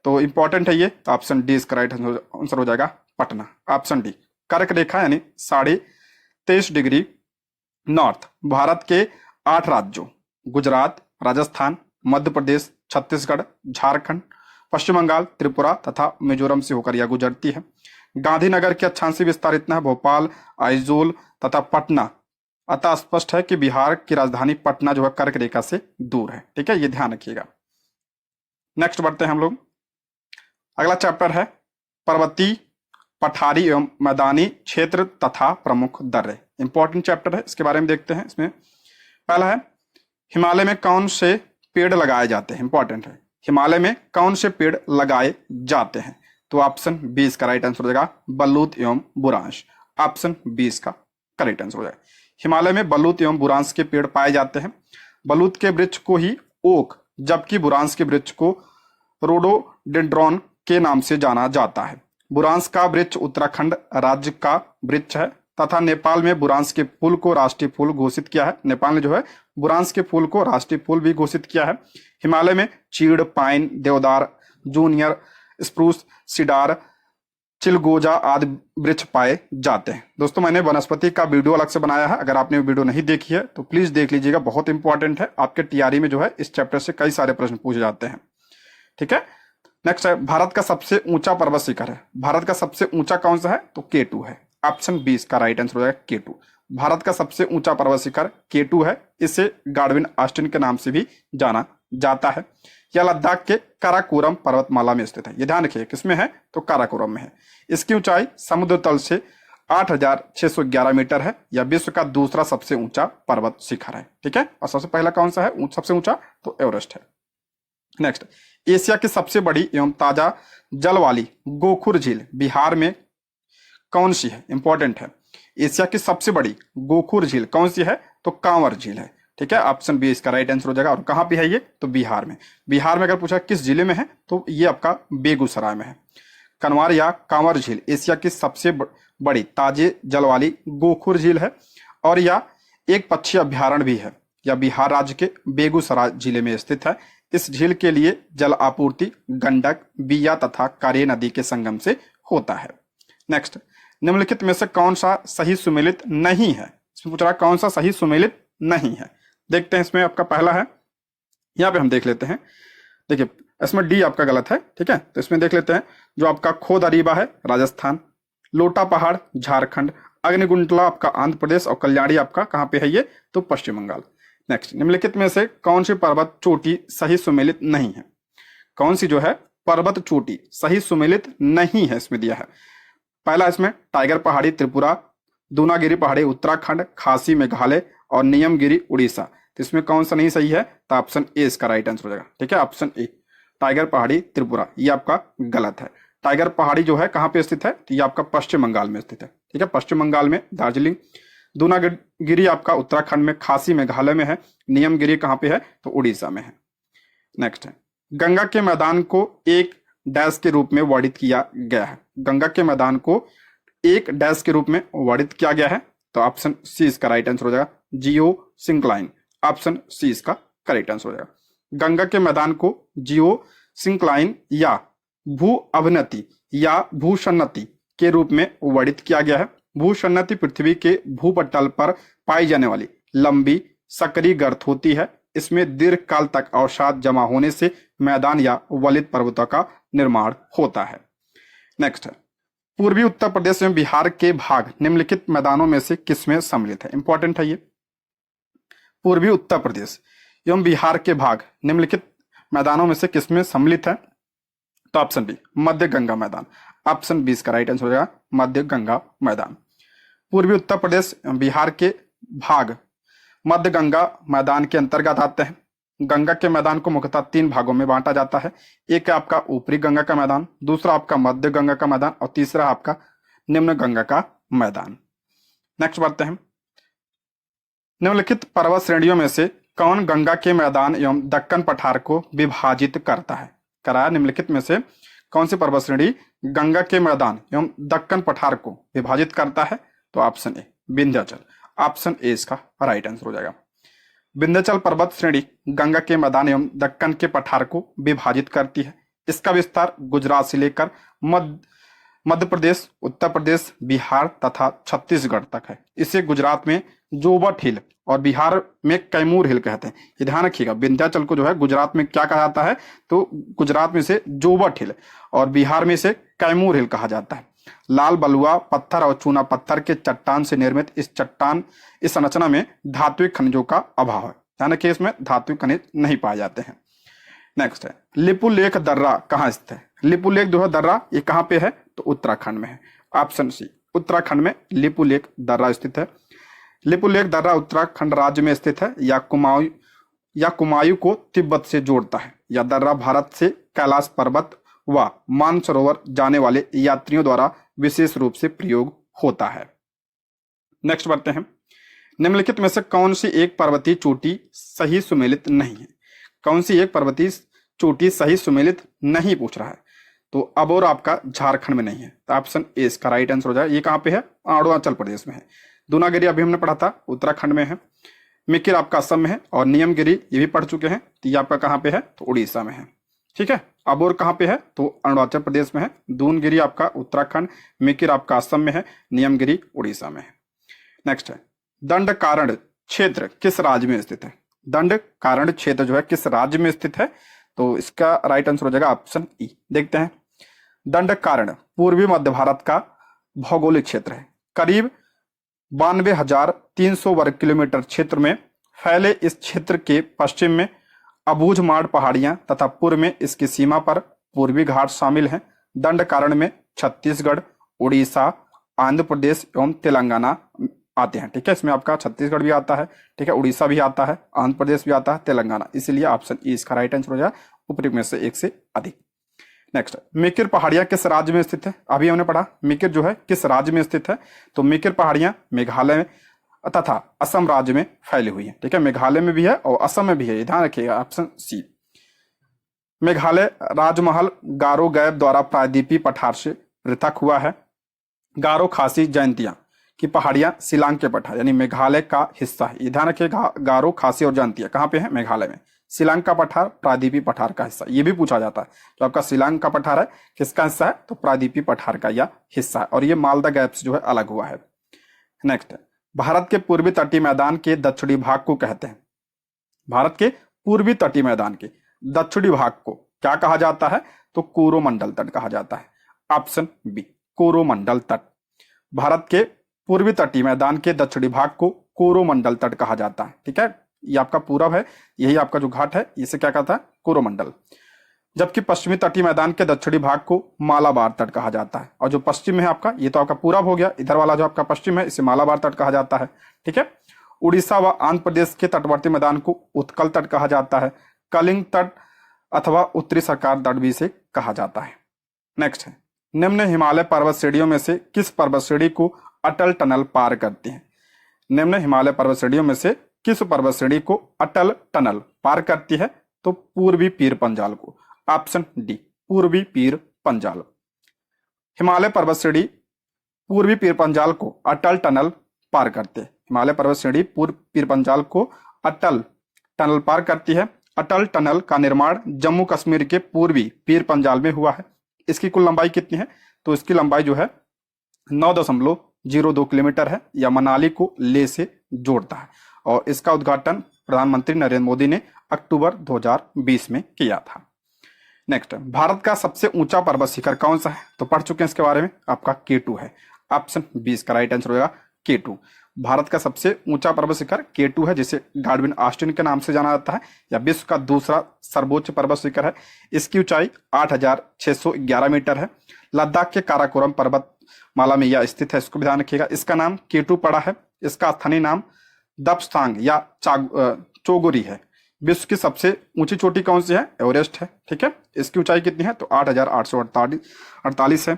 तो इंपॉर्टेंट है ये, तो ऑप्शन डी इसका राइट आंसर हो जाएगा, पटना। ऑप्शन डी, कर्क रेखा यानी 23.5 डिग्री नॉर्थ भारत के 8 राज्यों गुजरात, राजस्थान, मध्य प्रदेश, छत्तीसगढ़, झारखंड, पश्चिम बंगाल, त्रिपुरा तथा मिजोरम से होकर यह गुजरती है। गांधीनगर के अक्षांशीय विस्तार इतना है, भोपाल, आइजोल तथा पटना। अतः स्पष्ट है कि बिहार की राजधानी पटना जो है कर्क रेखा से दूर है। ठीक है, ये ध्यान रखिएगा। नेक्स्ट बढ़ते हैं हम लोग, अगला चैप्टर है पर्वतीय, पठारी एवं मैदानी क्षेत्र तथा प्रमुख दर्रे। इंपॉर्टेंट चैप्टर है, इसके बारे में देखते हैं। इसमें पहला है, हिमालय में कौन से पेड़ लगाए जाते हैं, इंपॉर्टेंट है, हिमालय में कौन से पेड़ लगाए जाते हैं, तो ऑप्शन बी इसका राइट आंसर हो जाएगा, बलूत एवं बुरांश। ऑप्शन बी इसका करेक्ट आंसर हो जाएगा। हिमालय में बलूत एवं बुरांश के पेड़ पाए जाते हैं। बलूत के वृक्ष को ही ओक, जबकि बुरांश के वृक्ष को रोडोडेंड्रॉन के नाम से जाना जाता है। बुरांश का वृक्ष उत्तराखंड राज्य का वृक्ष है तथा नेपाल में बुरांश के फूल को राष्ट्रीय फूल घोषित किया है। नेपाल ने जो है बुरांश के फूल को राष्ट्रीय फूल भी घोषित किया है। हिमालय में चीड़, पाइन, देवदार, जूनियर स्प्रूस, सिडार, चिलगोजा आदि वृक्ष पाए जाते हैं। दोस्तों मैंने वनस्पति का वीडियो अलग से बनाया है, अगर आपने वीडियो नहीं देखी है तो प्लीज देख लीजिएगा, बहुत इंपॉर्टेंट है। आपके टीआरई में जो है इस चैप्टर से कई सारे प्रश्न पूछे जाते हैं। ठीक है, नेक्स्ट है, भारत का सबसे ऊंचा पर्वत शिखर है। भारत का सबसे ऊंचा कौन सा है, तो K2 है। ऑप्शन बी इसका राइट आंसर हो जाएगा, K2। भारत का सबसे ऊंचा पर्वत शिखर K2 है। इसे गार्डविन ऑस्टिन के नाम से भी जाना जाता है। यह लद्दाख के काराकोरम पर्वतमाला में स्थित है। ये ध्यान रखिए, किसमें है, तो काराकोरम में है। इसकी ऊंचाई समुद्र तल से 8,611 मीटर है। यह विश्व का दूसरा सबसे ऊंचा पर्वत शिखर है। ठीक है, और सबसे पहला कौन सा है सबसे ऊंचा, तो एवरेस्ट है। नेक्स्ट, एशिया की सबसे बड़ी एवं ताजा जल वाली गोखुर झील बिहार में कौन सी है, इंपॉर्टेंट है। एशिया की सबसे बड़ी गोखुर झील कौन सी है, तो कांवर झील है। ठीक है, ऑप्शन बी इसका राइट आंसर हो जाएगा। और कहां पे है ये, तो बिहार में। बिहार में अगर पूछा किस जिले में है, तो ये आपका बेगूसराय में है। कनवार या कांवर झील एशिया की सबसे बड़ी ताजे जल वाली गोखुर झील है और यह एक पक्षी अभ्यारण्य भी है। यह बिहार राज्य के बेगूसराय जिले में स्थित है। इस झील के लिए जल आपूर्ति गंडक, बिया तथा कारे नदी के संगम से होता है। नेक्स्ट, निम्नलिखित में से कौन सा सही सुमेलित नहीं है। इसमें पूछ रहा है कौन सा सही सुमेलित नहीं है। देखते हैं, इसमें आपका पहला है, यहाँ पे हम देख लेते हैं। देखिए इसमें डी आपका गलत है। ठीक है, तो इसमें देख लेते हैं, जो आपका खोद अरीबा है राजस्थान, लोटा पहाड़ झारखंड, अग्निकुंडला आपका आंध्र प्रदेश और कल्याणी आपका कहाँ पे है ये, तो पश्चिम बंगाल। नेक्स्ट, निम्नलिखित में से कौन सी पर्वत चोटी सही सुमेलित नहीं है। कौन सी जो है पर्वत चोटी सही सुमेलित नहीं है, इसमें दिया है। पहला इसमें टाइगर पहाड़ी त्रिपुरा, दूनागिरी पहाड़ी उत्तराखंड, खासी मेघालय और नियमगिरी उड़ीसा। तो इसमें कौन सा नहीं सही है, तो ऑप्शन ए इसका राइट आंसर हो जाएगा। ठीक है, ऑप्शन ए टाइगर पहाड़ी त्रिपुरा, ये आपका गलत है। टाइगर पहाड़ी जो है कहाँ पे स्थित है, तो ये आपका पश्चिम बंगाल में स्थित है। ठीक है, पश्चिम बंगाल में दार्जिलिंग। दूनागिरी आपका उत्तराखंड में, खासी मेघालय में है, नियमगिरी कहाँ पे है, तो उड़ीसा में है। नेक्स्ट है, गंगा के मैदान को एक डैश के रूप में वर्णित किया गया है। गंगा के मैदान को एक डैश के रूप में वर्णित किया गया है, तो ऑप्शन सी इसका राइट आंसर हो जाएगा, जियो सिंक्लाइन। ऑप्शन सी इसका करेक्ट आंसर हो जाएगा। गंगा के मैदान को जियो सिंक्लाइन या भू अवनति या भूसन्नति के रूप में वर्णित किया गया है। भूसन्नति पृथ्वी के भूपटल पर पाई जाने वाली लंबी सकरी गर्त होती है। इसमें दीर्घ काल तक अवसाद जमा होने से मैदान या वलित पर्वतों का निर्माण होता है। नेक्स्ट है, पूर्वी उत्तर प्रदेश एवं बिहार के भाग निम्नलिखित मैदानों में से किसमें सम्मिलित है? इंपॉर्टेंट है ये। पूर्वी उत्तर प्रदेश एवं बिहार के भाग निम्नलिखित मैदानों में से किसमें सम्मिलित है? तो ऑप्शन बी मध्य गंगा मैदान। ऑप्शन बी इसका राइट आंसर हो जाएगा मध्य गंगा मैदान। पूर्वी उत्तर प्रदेश बिहार के भाग मध्य गंगा मैदान के अंतर्गत आते हैं। गंगा के मैदान को मुख्यतः 3 भागों में बांटा जाता है। एक है आपका ऊपरी गंगा का मैदान, दूसरा आपका मध्य गंगा का मैदान और तीसरा आपका निम्न गंगा का मैदान। नेक्स्ट बढ़ते हैं, निम्नलिखित पर्वत श्रेणियों में से कौन गंगा के मैदान एवं दक्कन पठार को विभाजित करता है? कराया निम्नलिखित में से कौन सी पर्वत श्रेणी गंगा के मैदान एवं दक्कन पठार को विभाजित करता है? तो option A Vindhyachal. Option A इसका राइट आंसर हो जाएगा। विंध्याचल पर्वत श्रेणी गंगा के मैदान एवं दक्कन के पठार को विभाजित करती है। इसका विस्तार गुजरात से लेकर मध्य प्रदेश, उत्तर प्रदेश, बिहार तथा छत्तीसगढ़ तक है। इसे गुजरात में जोबट हिल और बिहार में कैमूर हिल कहते हैं। ये ध्यान रखिएगा, विंध्याचल को जो है गुजरात में क्या कहा जाता है? तो गुजरात में से जोबट हिल और बिहार में से कैमूर हिल कहा जाता है। लाल बलुआ पत्थर और चूना पत्थर के चट्टान से निर्मित इस संरचना में धात्विक खनिजों का अभाव है। ध्यान रखिए, इसमें धात्विक खनिज नहीं पाए जाते हैं। नेक्स्ट है, लिपुलेख दर्रा कहाँ स्थित है? लिपुलेख जो है दर्रा ये कहाँ पे है? तो उत्तराखंड में है। ऑप्शन सी उत्तराखंड में लिपुलेख दर्रा स्थित है। लिपुलेख दर्रा उत्तराखंड राज्य में स्थित है। या कुमायूं को तिब्बत से जोड़ता है। यह दर्रा भारत से कैलाश पर्वत व मानसरोवर जाने वाले यात्रियों द्वारा विशेष रूप से प्रयोग होता है। नेक्स्ट बढ़ते हैं, निम्नलिखित में से कौन सी एक पर्वतीय चोटी सही सुमेलित नहीं है? कौन सी एक पर्वतीय चोटी सही सुमेलित नहीं पूछ रहा है? तो अबोर आपका झारखंड में नहीं है। तो ऑप्शन ए इसका राइट आंसर हो जाए। ये कहाँ पे है? अरुणाचल प्रदेश में है। दूनागिरी अभी हमने पढ़ा था, उत्तराखंड में है। मिकिर आपका असम में है और नियमगिरी ये भी पढ़ चुके हैं। तो ये आपका कहाँ पे है? तो उड़ीसा में है। ठीक है, अबोर कहाँ पे है? तो अरुणाचल प्रदेश में है। दूनगिरी आपका उत्तराखंड, मिकिर आपका असम में है, नियमगिरी उड़ीसा में है। नेक्स्ट है, दंडकारण्य क्षेत्र किस राज्य में स्थित है? दंडकारण्य क्षेत्र जो है किस राज्य में स्थित है? तो इसका राइट आंसर हो जाएगा ऑप्शन ई। देखते हैं, दंडकारण्य पूर्वी मध्य भारत का भौगोलिक क्षेत्र है। करीब 92,300 वर्ग किलोमीटर क्षेत्र में फैले इस क्षेत्र के पश्चिम में अबूझमाड़ पहाड़ियां तथा पूर्व में इसकी सीमा पर पूर्वी घाट शामिल हैं। दंडकारण्य में छत्तीसगढ़, उड़ीसा, आंध्र प्रदेश एवं तेलंगाना आते हैं। ठीक है, इसमें आपका छत्तीसगढ़ भी आता है, ठीक है, उड़ीसा भी आता है, आंध्र प्रदेश भी आता है, तेलंगाना। इसलिए ऑप्शन ई इसका राइट आंसर हो जाए, उपयुक्त में से एक से अधिक। नेक्स्ट, मिकिर पहाड़ियां किस राज्य में स्थित है? अभी हमने पढ़ा मिकिर जो है किस राज्य में स्थित है? तो मिकिर पहाड़ियां मेघालय में तथा असम राज्य में फैली हुई है। ठीक है, मेघालय में भी है और असम में भी है, ध्यान रखिएगा ऑप्शन सी। मेघालय राजमहल गारो गैब द्वारा प्रायद्वीपीय पठार से पृथक हुआ है। गारो खासी जयंतिया की पहाड़ियां शिलांग के पठार यानी मेघालय का हिस्सा है। ये ध्यान रखिएगा, गारो खासी और जयंतिया कहाँ पे है? मेघालय में। शिलांग का पठार प्रायद्वीपीय पठार का हिस्सा, ये भी पूछा जाता है। जो आपका शिलांग का पठार है किसका हिस्सा है? तो प्रायद्वीपीय पठार का यह हिस्सा है और ये मालदा गैप से जो है अलग हुआ है। नेक्स्ट, भारत के पूर्वी तटीय मैदान के दक्षिणी भाग को कहते हैं। भारत के पूर्वी तटीय मैदान के दक्षिणी भाग को क्या कहा जाता है? तो कोरोमंडल तट कहा जाता है। ऑप्शन बी कोरोमंडल तट। भारत के पूर्वी तटीय मैदान के दक्षिणी भाग को कोरोमंडल तट कहा जाता है। ठीक है, ये आपका पूरब है, यही आपका जो घाट है इसे क्या कहता है? कोरोमंडल। जबकि पश्चिमी तटीय मैदान के दक्षिणी भाग को मालाबार तट कहा जाता है। और जो पश्चिम में है आपका, ये तो आपका पूरब हो गया, इधर वाला जो आपका पश्चिम है इसे मालाबार तट कहा जाता है। ठीक है, उड़ीसा व आंध्र प्रदेश के तटवर्ती मैदान को उत्कल तट कहा जाता है। कलिंग तट अथवा उत्तरी सरकार तट भी इसे कहा जाता है। नेक्स्ट है, निम्न हिमालय पर्वत श्रेणियों में से किस पर्वत श्रेणी को अटल टनल पार करती है? निम्न हिमालय पर्वत श्रेणियों में से किस पर्वत श्रेणी को अटल टनल पार करती है? तो पूर्वी पीर पंजाल को। ऑप्शन डी पूर्वी पीर पंजाल। हिमालय पर्वत श्रेणी पूर्वी पीर पंजाल को अटल टनल पार करते हैं। हिमालय पर्वत श्रेणी पूर्व पीर पंजाल को अटल टनल पार करती है अटल टनल का निर्माण जम्मू कश्मीर के पूर्वी पीर पंजाल में हुआ है। इसकी कुल लंबाई कितनी है? तो इसकी लंबाई जो है 9.02 किलोमीटर है, या मनाली को लेह से जोड़ता है। और इसका उद्घाटन प्रधानमंत्री नरेंद्र मोदी ने अक्टूबर 2020 में किया था। नेक्स्ट, भारत का सबसे ऊंचा पर्वत शिखर कौन सा है? तो पढ़ चुके हैं इसके बारे में, आपका K2 है। ऑप्शन 20 का राइट आंसर होगा K2। भारत का सबसे ऊंचा पर्वत शिखर K2 है, जिसे गाडविन ऑस्टिन के नाम से जाना जाता है, या विश्व का दूसरा सर्वोच्च पर्वत शिखर है। इसकी ऊंचाई 8,611 मीटर है। लद्दाख के काराकोरम पर्वत माला में यह स्थित है, इसको भी ध्यान रखिएगा। इसका नाम K2 पड़ा है। इसका स्थानीय नाम दपस्तांग या चोगोरी है। विश्व की सबसे ऊंची चोटी कौन सी है? एवरेस्ट है। ठीक है, इसकी ऊंचाई कितनी है? तो 8,848 है,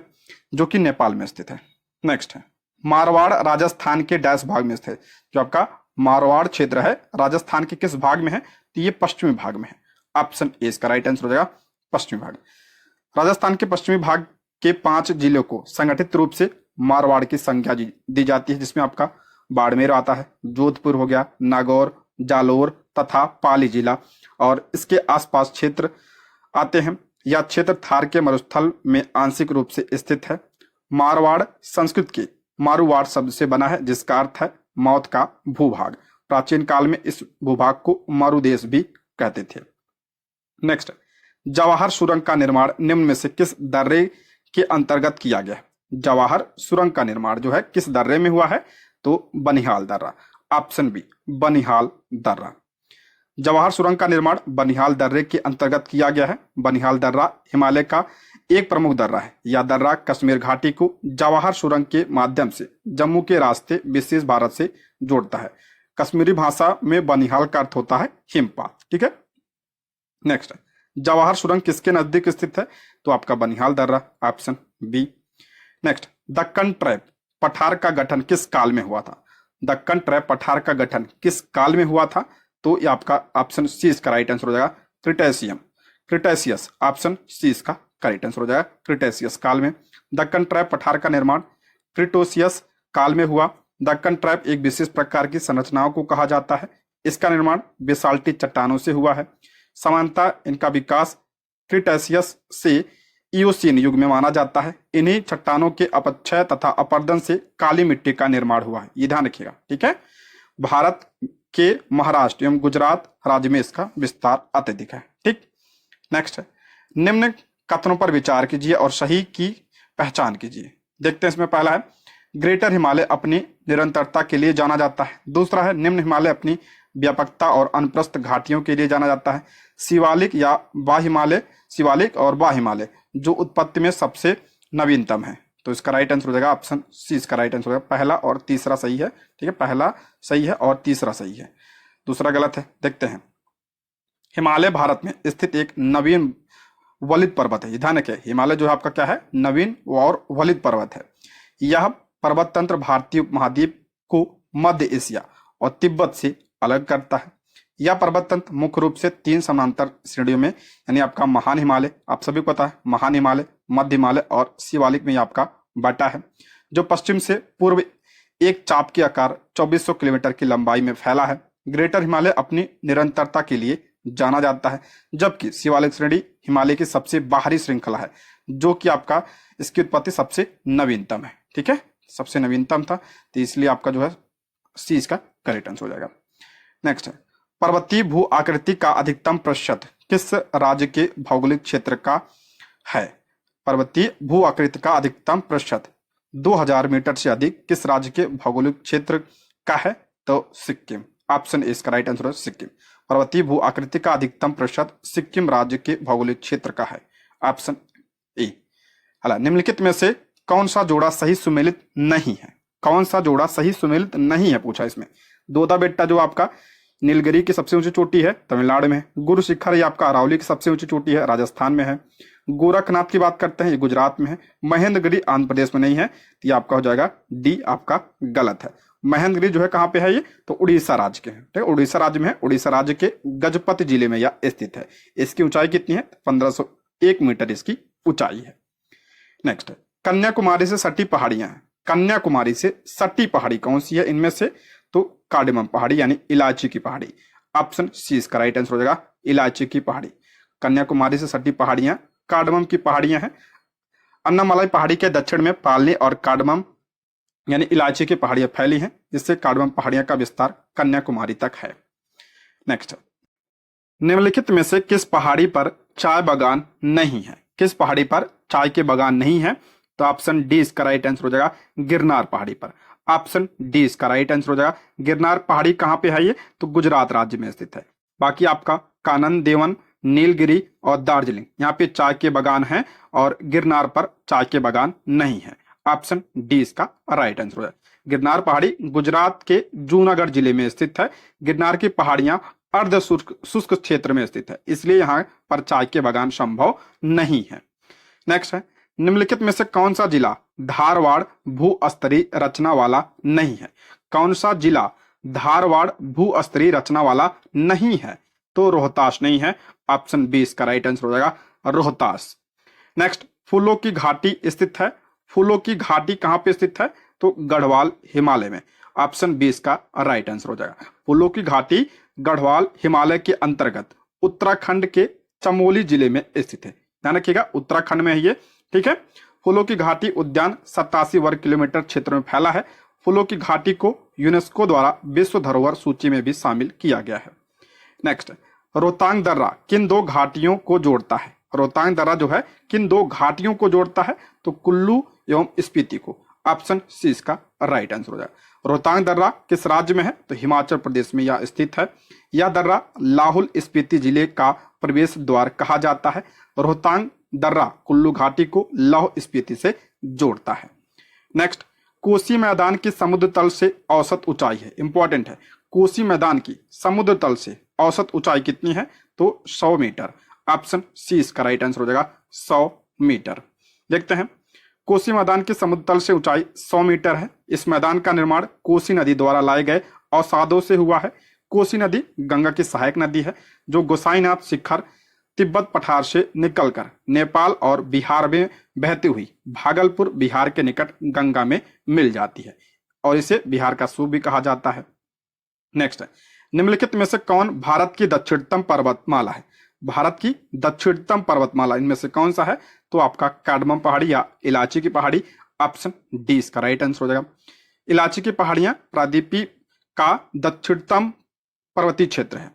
जो कि नेपाल में स्थित है। नेक्स्ट है, मारवाड़ राजस्थान के डैश भाग में स्थित है। जो आपका मारवाड़ क्षेत्र है, राजस्थान के किस भाग में है? तो ये पश्चिमी भाग में है। ऑप्शन ए इसका राइट आंसर हो जाएगा पश्चिमी भाग। राजस्थान के पश्चिमी भाग के 5 जिलों को संगठित रूप से मारवाड़ की संज्ञा दी जाती है, जिसमें आपका बाड़मेर आता है, जोधपुर हो गया, नागौर, जालोर तथा पाली जिला और इसके आसपास क्षेत्र आते हैं। यह क्षेत्र थार के मरुस्थल में आंशिक रूप से स्थित है। मारवाड़ संस्कृत के मारुवाड़ शब्द से बना है, जिसका अर्थ है मौत का भूभाग। प्राचीन काल में इस भूभाग को मरुदेश भी कहते थे। नेक्स्ट, जवाहर सुरंग का निर्माण निम्न में से किस दर्रे के अंतर्गत किया गया है? जवाहर सुरंग का निर्माण जो है किस दर्रे में हुआ है? तो बनिहाल दर्रा। ऑप्शन बी बनिहाल दर्रा। जवाहर सुरंग का निर्माण बनिहाल दर्रे के अंतर्गत किया गया है। बनिहाल दर्रा हिमालय का एक प्रमुख दर्रा है। यह दर्रा कश्मीर घाटी को जवाहर सुरंग के माध्यम से जम्मू के रास्ते विशेष भारत से जोड़ता है। कश्मीरी भाषा में बनिहाल का अर्थ होता है हिमपात। ठीक है। नेक्स्ट, जवाहर सुरंग किसके नजदीक स्थित है? तो आपका बनिहाल दर्रा। Option B. Next, Deccan trap पठार का गठन किस काल में हुआ था? दक्कन ट्रैप पठार का गठन किस काल में हुआ था? तो ये आपका ऑप्शन सी इसका राइट आंसर हो जाएगा क्रिटेशियम, क्रिटेशियस। ऑप्शन सी इसका राइट आंसर हो जाएगा क्रिटेशियस काल में। दक्कन ट्रैप पठार का निर्माण क्रिटोसियस काल में हुआ। दक्कन ट्रैप एक विशेष प्रकार की संरचनाओं को कहा जाता है। इसका निर्माण बेसाल्टिक चट्टानों से हुआ है। समानता इनका विकास क्रिटेशियस से इयोसीन युग में माना जाता है। इन्हीं चट्टानों के अपक्षय तथा अपर्दन से काली मिट्टी का निर्माण हुआ है, ये ध्यान रखिएगा। ठीक है। भारत के महाराष्ट्र एवं गुजरात राज्य में इसका विस्तार अत्यधिक है। ठीक। नेक्स्ट है, निम्न कथनों पर विचार कीजिए और सही की पहचान कीजिए। देखते हैं इसमें पहला है, ग्रेटर हिमालय अपनी निरंतरता के लिए जाना जाता है। दूसरा है, निम्न हिमालय अपनी व्यापकता और अनप्रस्थ घाटियों के लिए जाना जाता है। शिवालिक या बाहिमालय, शिवालिक और बाहिमालय जो उत्पत्ति में सबसे नवीनतम है। तो इसका राइट आंसर हो जाएगा ऑप्शन सी इसका राइट आंसर हो जाएगा। पहला और तीसरा सही है। ठीक है, पहला सही है और तीसरा सही है, दूसरा गलत है। देखते हैं, हिमालय भारत में स्थित एक नवीन वलित पर्वत है। ध्यान रखिए, हिमालय जो है आपका क्या है? नवीन और वलित पर्वत है। यह पर्वत तंत्र भारतीय महाद्वीप को मध्य एशिया और तिब्बत से अलग करता है। यह पर्वत तंत्र मुख्य रूप से 3 समांतर श्रेणियों में, यानी आपका महान हिमालय, आप सभी को पता है, महान हिमालय, मध्य हिमालय और शिवालिक में आपका बांटा है, जो पश्चिम से पूर्व एक चाप के आकार 2400 किलोमीटर की लंबाई में फैला है। ग्रेटर हिमालय अपनी निरंतरता के लिए जाना जाता है, जबकि शिवालिक श्रेणी हिमालय की सबसे बाहरी श्रृंखला है, जो कि आपका इसकी उत्पत्ति सबसे नवीनतम है। ठीक है, सबसे नवीनतम था, तो इसलिए आपका जो है सी इसका करेक्ट आंसर हो जाएगा। नेक्स्ट है, पर्वतीय भू आकृति का अधिकतम प्रतिशत किस राज्य के भौगोलिक क्षेत्र का है? पर्वतीय भू आकृति का अधिकतम प्रतिशत 2000 मीटर से अधिक किस राज्य के भौगोलिक क्षेत्र का है? तो सिक्किम। ऑप्शन ए इसका राइट आंसर है सिक्किम। पर्वतीय भू आकृति का अधिकतम प्रतिशत सिक्किम राज्य के भौगोलिक क्षेत्र का है। Option A. निम्नलिखित में से कौन सा जोड़ा सही सुमेलित नहीं है? कौन सा जोड़ा सही सुमेलित नहीं है पूछा इसमें। दोदा बेट्टा जो आपका नीलगिरी की सबसे ऊंची चोटी है, तमिलनाडु में है। गुरु शिखर ये आपका अरावली की सबसे ऊंची चोटी है, राजस्थान में है। गोरखनाथ की बात करते हैं, ये गुजरात में है। महेंद्रगिरी आंध्र प्रदेश में नहीं है, तो ये आपका हो जाएगा डी आपका गलत है। महेंद्रगिरी जो है कहाँ पे है? ये तो उड़ीसा राज्य के हैं। ठीक है, उड़ीसा राज्य में है। उड़ीसा राज्य के गजपति जिले में यह स्थित है। इसकी ऊंचाई कितनी है? 1501 मीटर इसकी ऊंचाई है। नेक्स्ट है, कन्याकुमारी से सटी पहाड़ियां हैं। कन्याकुमारी से सटी पहाड़ी कौन सी है इनमें से? तो कार्डेमम पहाड़ी यानी इलायची की पहाड़ी। ऑप्शन सी इसका राइट आंसर हो जाएगा इलायची की पहाड़ी। कन्याकुमारी से सटी पहाड़ियां कार्डमम की पहाड़ियां हैं। अन्नामलाई पहाड़ी के दक्षिण में पालनी और कार्डमम यानी इलायची की पहाड़ियां फैली हैं, जिससे कार्डमम पहाड़ियां का विस्तार कन्याकुमारी तक है। नेक्स्ट, निम्नलिखित में से किस पहाड़ी पर चाय बागान नहीं है? किस पहाड़ी पर चाय के बागान नहीं है? तो ऑप्शन डी इसका राइट आंसर हो जाएगा गिरनार पहाड़ी पर। ऑप्शन डी इसका राइट आंसर हो जाएगा। गिरनार पहाड़ी कहां पे है? ये तो गुजरात राज्य में स्थित है। बाकी आपका कानन देवन, नीलगिरी और दार्जिलिंग यहाँ पे चाय के बागान हैं और गिरनार पर चाय के बागान नहीं है। ऑप्शन डी इसका राइट आंसर हो जाएगा। गिरनार पहाड़ी गुजरात के जूनागढ़ जिले में स्थित है। गिरनार की पहाड़ियां अर्ध शुष्क क्षेत्र में स्थित है, इसलिए यहाँ पर चाय के बागान संभव नहीं है। नेक्स्ट है, निम्नलिखित में से कौन सा जिला धारवाड़ भू स्तरीय रचना वाला नहीं है? कौन सा जिला धारवाड़ भू स्तरीय रचना वाला नहीं है? तो रोहतास नहीं है। ऑप्शन बी इसका राइट आंसर हो जाएगा रोहतास। नेक्स्ट, फूलों की घाटी स्थित है। फूलों की घाटी कहां पे स्थित है? तो गढ़वाल हिमालय में। ऑप्शन बी इसका राइट आंसर हो जाएगा। फूलों की घाटी गढ़वाल हिमालय के अंतर्गत उत्तराखंड के चमोली जिले में स्थित है। ध्यान रखिएगा, उत्तराखंड में है ये। ठीक है। फूलों की घाटी उद्यान 87 वर्ग किलोमीटर क्षेत्र में फैला है। फूलों की घाटी को यूनेस्को द्वारा विश्व धरोहर सूची में भी शामिल किया गया है। नेक्स्ट, रोहतांग दर्रा किन दो घाटियों को जोड़ता है? रोहतांग दर्रा जो है किन दो घाटियों को जोड़ता है? तो कुल्लू एवं स्पीति को। ऑप्शन सी इसका राइट आंसर हो जाएगा। रोहतांग दर्रा किस राज्य में है? तो हिमाचल प्रदेश में यह स्थित है। यह दर्रा लाहौल स्पीति जिले का प्रवेश द्वार कहा जाता है। रोहतांग दर्रा कुल्लू घाटी को लाहौल स्पीति से जोड़ता है। नेक्स्ट, कोसी मैदान की समुद्र तल से औसत ऊंचाई है। इंपॉर्टेंट है, कोसी मैदान की समुद्र तल से औसत ऊंचाई कितनी है? तो 100 मीटर। ऑप्शन सी इसका राइट आंसर हो जाएगा 100 मीटर। देखते हैं, कोसी मैदान की समुद्र तल से ऊंचाई 100 मीटर है। इस मैदान का निर्माण कोसी नदी द्वारा लाए गए अवसादों से हुआ है। कोसी नदी गंगा की सहायक नदी है, जो गोसाईनाथ शिखर तिब्बत पठार से निकलकर नेपाल और बिहार में बहती हुई भागलपुर बिहार के निकट गंगा में मिल जाती है और इसे बिहार का सूप भी कहा जाता है। नेक्स्ट है, निम्नलिखित में से कौन भारत की दक्षिणतम पर्वतमाला है? भारत की दक्षिणतम पर्वतमाला इनमें से कौन सा है? तो आपका कार्डमम पहाड़ी या इलायची की पहाड़ी। ऑप्शन डी इसका राइट आंसर हो जाएगा। इलायची की पहाड़ियां प्रायद्वीपीय का दक्षिणतम पर्वतीय क्षेत्र है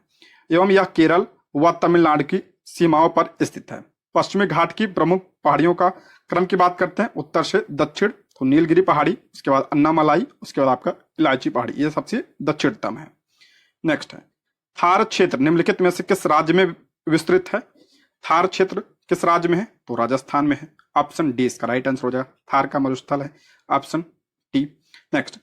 एवं यह केरल व तमिलनाडु की सीमाओं पर स्थित है। पश्चिमी घाट की प्रमुख पहाड़ियों का क्रम की बात करते हैं उत्तर से दक्षिण, तो नीलगिरी पहाड़ी, उसके बाद अन्नामलाई, उसके बाद आपका इलायची पहाड़ी, ये सबसे दक्षिणतम है। नेक्स्ट है, थार क्षेत्र निम्नलिखित में से किस राज्य में विस्तृत है? थार क्षेत्र किस राज्य में है? तो राजस्थान में है। ऑप्शन डी इसका राइट आंसर हो जाएगा। थार का मरुस्थल है। Option D. नेक्स्ट,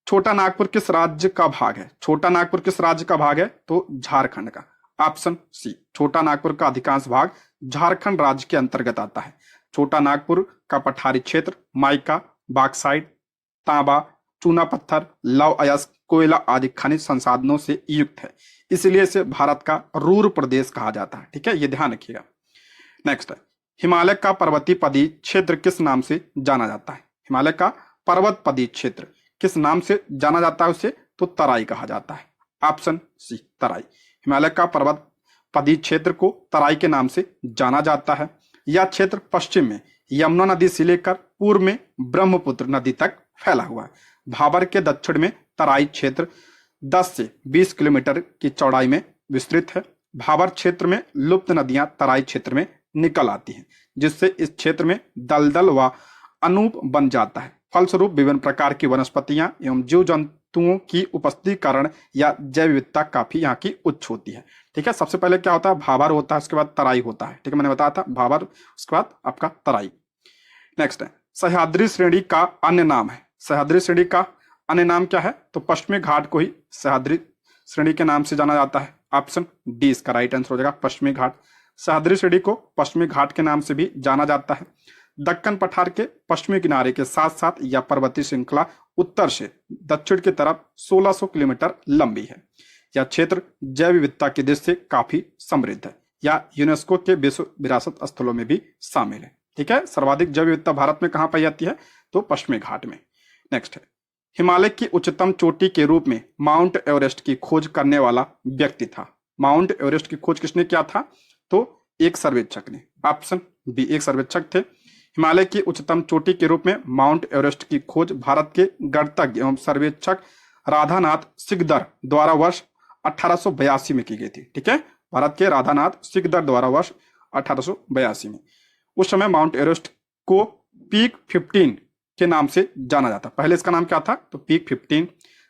छोटा नागपुर किस राज्य का भाग है? छोटा नागपुर किस राज्य का भाग है? तो झारखंड का। ऑप्शन सी, छोटा नागपुर का अधिकांश भाग झारखंड राज्य के अंतर्गत आता है। छोटा नागपुर का पठारी क्षेत्र माइका, बॉक्साइट, तांबा, चूना पत्थर, लौह अयस्क, कोयला आदि खनिज संसाधनों से युक्त है, इसलिए इसे भारत का रूर प्रदेश कहा जाता है। ठीक है, ये ध्यान रखिएगा। नेक्स्ट है, हिमालय का पर्वतीय पदी क्षेत्र किस नाम से जाना जाता है? हिमालय का पर्वत पदी क्षेत्र किस नाम से जाना जाता है? उसे तो तराई कहा जाता है। ऑप्शन सी, तराई। हिमालय का पर्वत पदी क्षेत्र को तराई के नाम से जाना जाता है। यह क्षेत्र पश्चिम में यमुना नदी से लेकर पूर्व में ब्रह्मपुत्र नदी तक फैला हुआ है। भाबर के दक्षिण में तराई क्षेत्र 10 से 20 किलोमीटर की चौड़ाई में विस्तृत है। भाबर क्षेत्र में लुप्त नदियां तराई क्षेत्र में निकल आती हैं, जिससे इस क्षेत्र में दलदल व अनूप बन जाता है। फलस्वरूप विभिन्न प्रकार की वनस्पतियां एवं जीव जंतुओं की उपस्थिति कारण या जैव विविधता काफी यहाँ की उच्च होती है। ठीक है, सबसे पहले क्या होता है? भाबर होता है, उसके बाद तराई होता है। ठीक है, मैंने बताया था भाबर, उसके बाद आपका तराई। नेक्स्ट है, सह्याद्री श्रेणी का अन्य नाम है। सह्याद्री श्रेणी का अन्य नाम क्या है? तो पश्चिमी घाट को ही सह्याद्री श्रेणी के नाम से जाना जाता है। ऑप्शन डी इसका राइट आंसर हो जाएगा, पश्चिमी घाट। सह्याद्री श्रेणी को पश्चिमी घाट के नाम से भी जाना जाता है। दक्कन पठार के पश्चिमी किनारे के साथ साथ यह पर्वतीय श्रृंखला उत्तर से दक्षिण की तरफ 1600 किलोमीटर लंबी है। यह क्षेत्र जैव विविधता की दृष्टि से काफी समृद्ध है, या यूनेस्को के विश्व विरासत स्थलों में भी शामिल है। ठीक है, सर्वाधिक जैव विविधता भारत में कहां पाई जाती है? तो पश्चिमी घाट में। नेक्स्ट है, हिमालय की उच्चतम चोटी के रूप में माउंट एवरेस्ट की खोज करने वाला व्यक्ति था। माउंट एवरेस्ट की खोज किसने किया था? तो एक सर्वेक्षक ने। ऑप्शन बी, एक सर्वेक्षक थे। हिमालय की उच्चतम चोटी के रूप में माउंट एवरेस्ट की खोज भारत के गणितज्ञ एवं सर्वेक्षक राधानाथ सिकदर द्वारा वर्ष 1882 में की गई थी। ठीक है, भारत के राधानाथ सिकदर द्वारा वर्ष 1882 में। उस समय माउंट एवरेस्ट को पीक 15 के नाम से जाना जाता। पहले इसका नाम क्या था? तो पीक 15।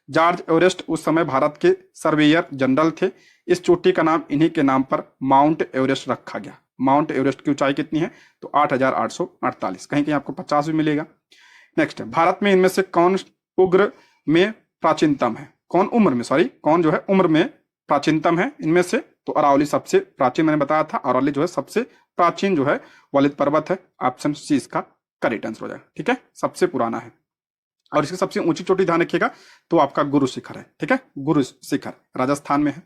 जॉर्ज एवरेस्ट उस समय भारत के सर्वेयर जनरल थे। इस चोटी का नाम इन्हीं के नाम पर माउंट एवरेस्ट रखा गया। माउंट एवरेस्ट की ऊंचाई कितनी है? तो 8,848। कहीं कहीं आपको 50 भी मिलेगा। नेक्स्ट है, भारत में इनमें से कौन उग्र में प्राचीनतम है? कौन जो है उम्र में प्राचीनतम है इनमें से? तो अरावली सबसे प्राचीन, मैंने बताया था अरावली जो है सबसे प्राचीन जो है वलित पर्वत है। ऑप्शन सी इसका करेक्ट आंसर हो जाएगा। ठीक है, सबसे पुराना है। और इसकी सबसे ऊंची चोटी ध्यान रखिएगा तो आपका गुरु शिखर है। ठीक है, गुरु शिखर राजस्थान में है।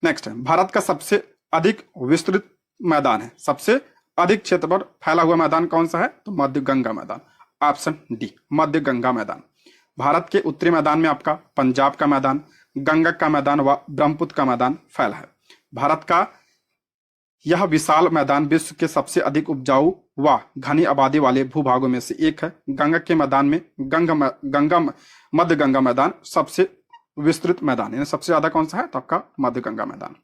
नेक्स्ट है, भारत का सबसे अधिक विस्तृत मैदान है, सबसे अधिक क्षेत्र पर फैला हुआ मैदान कौन सा है? तो मध्य गंगा मैदान। ऑप्शन डी, मध्य गंगा मैदान। भारत के उत्तरी मैदान में आपका पंजाब का मैदान, गंगा का मैदान व ब्रह्मपुत्र का मैदान फैला है। भारत का यह विशाल मैदान विश्व के सबसे अधिक उपजाऊ व घनी आबादी वाले भूभागों में से एक है। गंगा के मैदान में मध्य गंगा मैदान सबसे विस्तृत मैदान है। सबसे ज्यादा कौन सा है? तो आपका मध्य गंगा मैदान।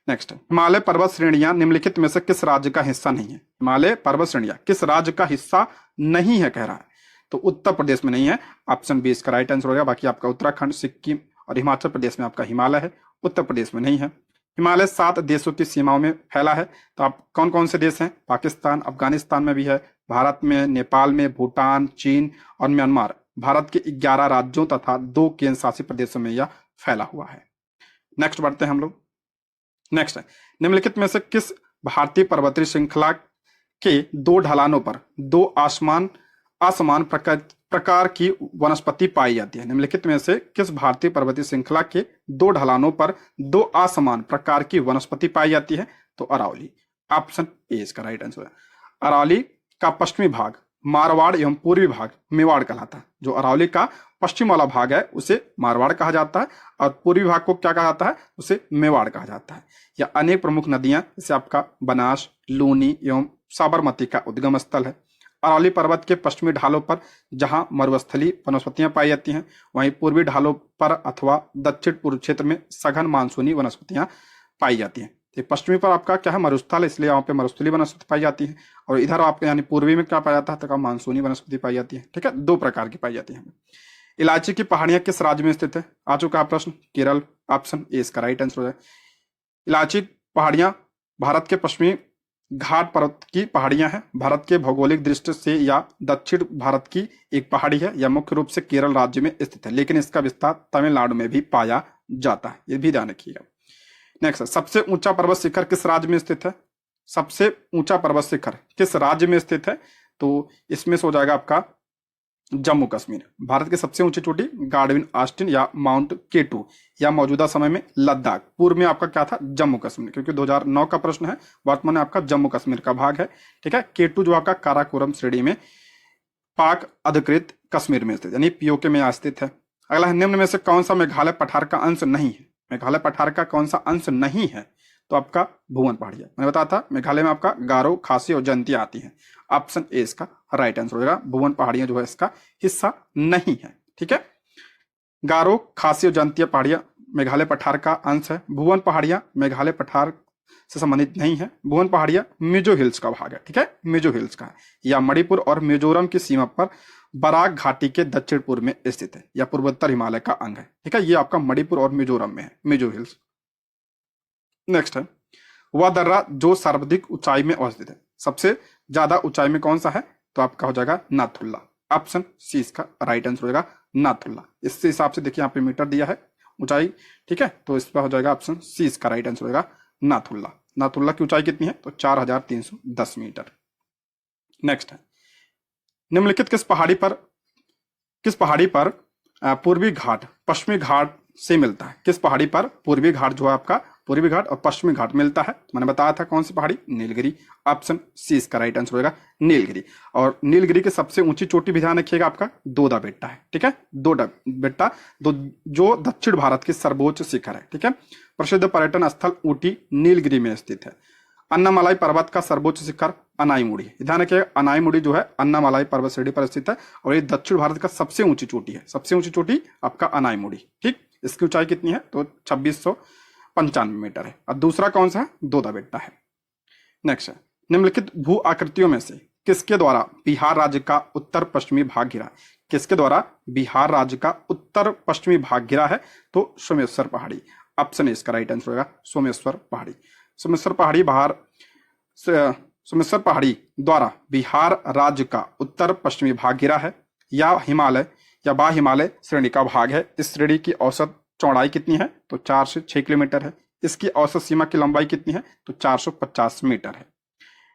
नेक्स्ट, हिमालय पर्वत श्रेणियां निम्नलिखित में से किस राज्य का हिस्सा नहीं है? हिमालय पर्वत श्रेणियां किस राज्य का हिस्सा नहीं है कह रहा है? तो उत्तर प्रदेश में नहीं है। ऑप्शन बी इसका राइट आंसर होगा। बाकी आपका उत्तराखंड, सिक्किम और हिमाचल प्रदेश में आपका हिमालय है, उत्तर प्रदेश में नहीं है। हिमालय 7 देशों की सीमाओं में फैला है। तो आप कौन कौन से देश हैं? पाकिस्तान, अफगानिस्तान में भी है, भारत में, नेपाल में, भूटान, चीन और म्यांमार। भारत के 11 राज्यों तथा 2 केंद्र शासित प्रदेशों में यह फैला हुआ है। नेक्स्ट बढ़ते हैं हम लोग। नेक्स्ट है, निम्नलिखित में से किस भारतीय पर्वतीय श्रृंखला के 2 ढलानों पर 2 असमान प्रकार की वनस्पति पाई जाती है? निम्नलिखित में से किस भारतीय पर्वतीय श्रृंखला के 2 ढलानों पर 2 असमान प्रकार की वनस्पति पाई जाती है? तो अरावली। ऑप्शन ए इसका राइट आंसर है। अरावली का पश्चिमी भाग मारवाड़ एवं पूर्वी भाग मेवाड़ कहलाता है। जो अरावली का पश्चिम वाला भाग है उसे मारवाड़ कहा जाता है और पूर्वी भाग को क्या कहा जाता है? उसे मेवाड़ कहा जाता है। यह अनेक प्रमुख नदियां जैसे आपका बनास, लूनी एवं साबरमती का उद्गम स्थल है। अरावली पर्वत के पश्चिमी ढालों पर जहां मरुस्थलीय वनस्पतियां पाई जाती हैं, वहीं पूर्वी ढालों पर अथवा दक्षिण पूर्व क्षेत्र में सघन मानसूनी वनस्पतियां पाई जाती हैं। तो पश्चिमी पर आपका क्या है? मरुस्थल, इसलिए यहाँ पे मरुस्थलीय वनस्पति पाई जाती है। और इधर आपके यानी पूर्वी में क्या पाया जाता है? तो मानसूनी वनस्पति पाई जाती है। ठीक है, 2 प्रकार की पाई जाती है। इलायची की पहाड़ियां किस राज्य में स्थित है? आ चुका है प्रश्न, केरल। ऑप्शन ए इसका राइट आंसर है। इलायची पहाड़ियां भारत के पश्चिमी घाट पर्वत की पहाड़ियां हैं। भारत के भौगोलिक दृष्टि से या दक्षिण भारत की एक पहाड़ी है। यह मुख्य रूप से केरल राज्य में स्थित है, लेकिन इसका विस्तार तमिलनाडु में भी पाया जाता है, ये भी ध्यान रखिएगा। नेक्स्ट, सबसे ऊंचा पर्वत शिखर किस राज्य में स्थित है? सबसे ऊंचा पर्वत शिखर किस राज्य में स्थित है? तो इसमें से हो जाएगा आपका जम्मू कश्मीर। भारत की सबसे ऊंची चोटी गार्डविन ऑस्टिन या माउंट केटू या मौजूदा समय में लद्दाख। पूर्व में आपका क्या था? जम्मू कश्मीर, क्योंकि 2009 का प्रश्न है। वर्तमान में आपका जम्मू कश्मीर का भाग है। ठीक है, केटू जो आपका काराकोरम श्रेणी में पाक अधिकृत कश्मीर में स्थित यानी पीओके में स्थित है। अगला है, निम्न में से कौन सा मेघालय पठार का अंश नहीं है? मेघालय पठार का कौन सा अंश नहीं है? तो आपका भुवन पहाड़िया। मैंने बताया था मेघालय में आपका गारो, खासी और जयंतियां आती हैं। ऑप्शन ए इसका राइट आंसर होगा। भुवन पहाड़ियां जो है इसका हिस्सा नहीं है। ठीक है, गारो, खासी और जयंतिया पहाड़ियां मेघालय पठार का अंश है। भुवन पहाड़ियां मेघालय पठार से संबंधित नहीं है। भुवन पहाड़ियां मिजो हिल्स का भाग है। ठीक है, मिजो हिल्स का है। या मणिपुर और मिजोरम की सीमा पर बराक घाटी के दक्षिण पूर्व में स्थित है या पूर्वोत्तर हिमालय का अंग है। ठीक है, ये आपका मणिपुर और मिजोरम में है, मिजो हिल्स। नेक्स्ट है, वह दर्रा जो सर्वाधिक ऊंचाई में अवस्थित है। सबसे ज्यादा ऊंचाई में कौन सा है? तो आपका हो जाएगा नाथुल्ला। ऑप्शन सी इसका राइट आंसर होगा, नाथुल्ला। इससे हिसाब से देखिए यहाँ पे मीटर दिया है ऊंचाई। ठीक है, तो इस पर हो जाएगा ऑप्शन सी इसका राइट आंसर होगा, नाथुल्ला। नाथुल्ला की ऊंचाई कितनी है? तो 4310 मीटर। नेक्स्ट है, निम्नलिखित किस पहाड़ी पर पूर्वी घाट पश्चिमी घाट से मिलता है? किस पहाड़ी पर पूर्वी घाट जो है आपका पूर्वी घाट और पश्चिमी घाट मिलता है। मैंने बताया था कौन सी पहाड़ी, नीलगिरी। ऑप्शन सी इसका राइट आंसर होगा नीलगिरी। और नीलगिरी की सबसे ऊंची चोटी भी ध्यान रखिएगा आपका दोदा बेट्टा है, ठीक है, दोदा बेट्टा जो दक्षिण भारत की सर्वोच्च शिखर है, ठीक है। प्रसिद्ध पर्यटन स्थल ऊटी नीलगिरी में स्थित है। अन्नामलाई पर्वत का सर्वोच्च शिखर अनाईमुड़ी, ध्यान रखिएगा अनाईमुड़ी जो है अन्नामलाई पर्वत श्रेणी पर स्थित है और ये दक्षिण भारत का सबसे ऊंची चोटी है। सबसे ऊंची चोटी आपका अनाईमुड़ी, ठीक। इसकी ऊंचाई कितनी है तो 2695 मीटर है। और दूसरा कौन सा है, दोदा बेट्टा है। नेक्स्ट है, निम्नलिखित भू आकृतियों में से किसके द्वारा बिहार राज्य का उत्तर पश्चिमी भाग घिरा है? किसके द्वारा बिहार राज्य का उत्तर पश्चिमी भाग घिरा है? तो सोमेश्वर पहाड़ी। ऑप्शन ए इसका राइट आंसर होगा सोमेश्वर पहाड़ी। सोमेश्वर पहाड़ी द्वारा बिहार राज्य का उत्तर पश्चिमी भाग घिरा है। या हिमालय या बा हिमालय श्रेणी का भाग है। इस श्रेणी की औसत चौड़ाई कितनी है तो 4 से 6 किलोमीटर है। इसकी औसत सीमा की लंबाई कितनी है तो 450 मीटर है।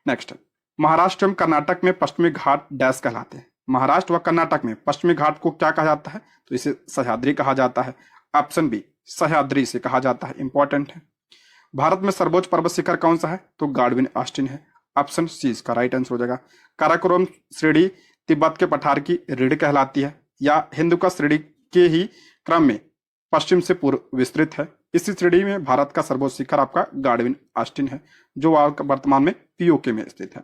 नेक्स्ट, महाराष्ट्र एवं कर्नाटक में पश्चिमी घाट डैश कहलाते हैं। महाराष्ट्र व कर्नाटक में पश्चिमी घाट को क्या कहा जाता है तो इसे सह्याद्री कहा जाता है। ऑप्शन बी सह्याद्री से कहा जाता है, इंपॉर्टेंट है। भारत में सर्वोच्च पर्वत शिखर कौन सा है तो गार्डविन ऑस्टिन है। ऑप्शन सी इसका राइट आंसर हो जाएगा। काराकोरम श्रेणी तिब्बत के पठार की रीढ़ कहलाती है या हिंदुकुश श्रेणी के ही क्रम में पश्चिम से पूर्व विस्तृत है। इसी श्रेणी में भारत का सर्वोच्च शिखर आपका गार्डविन ऑस्टिन है जो वर्तमान में पीओके में स्थित है।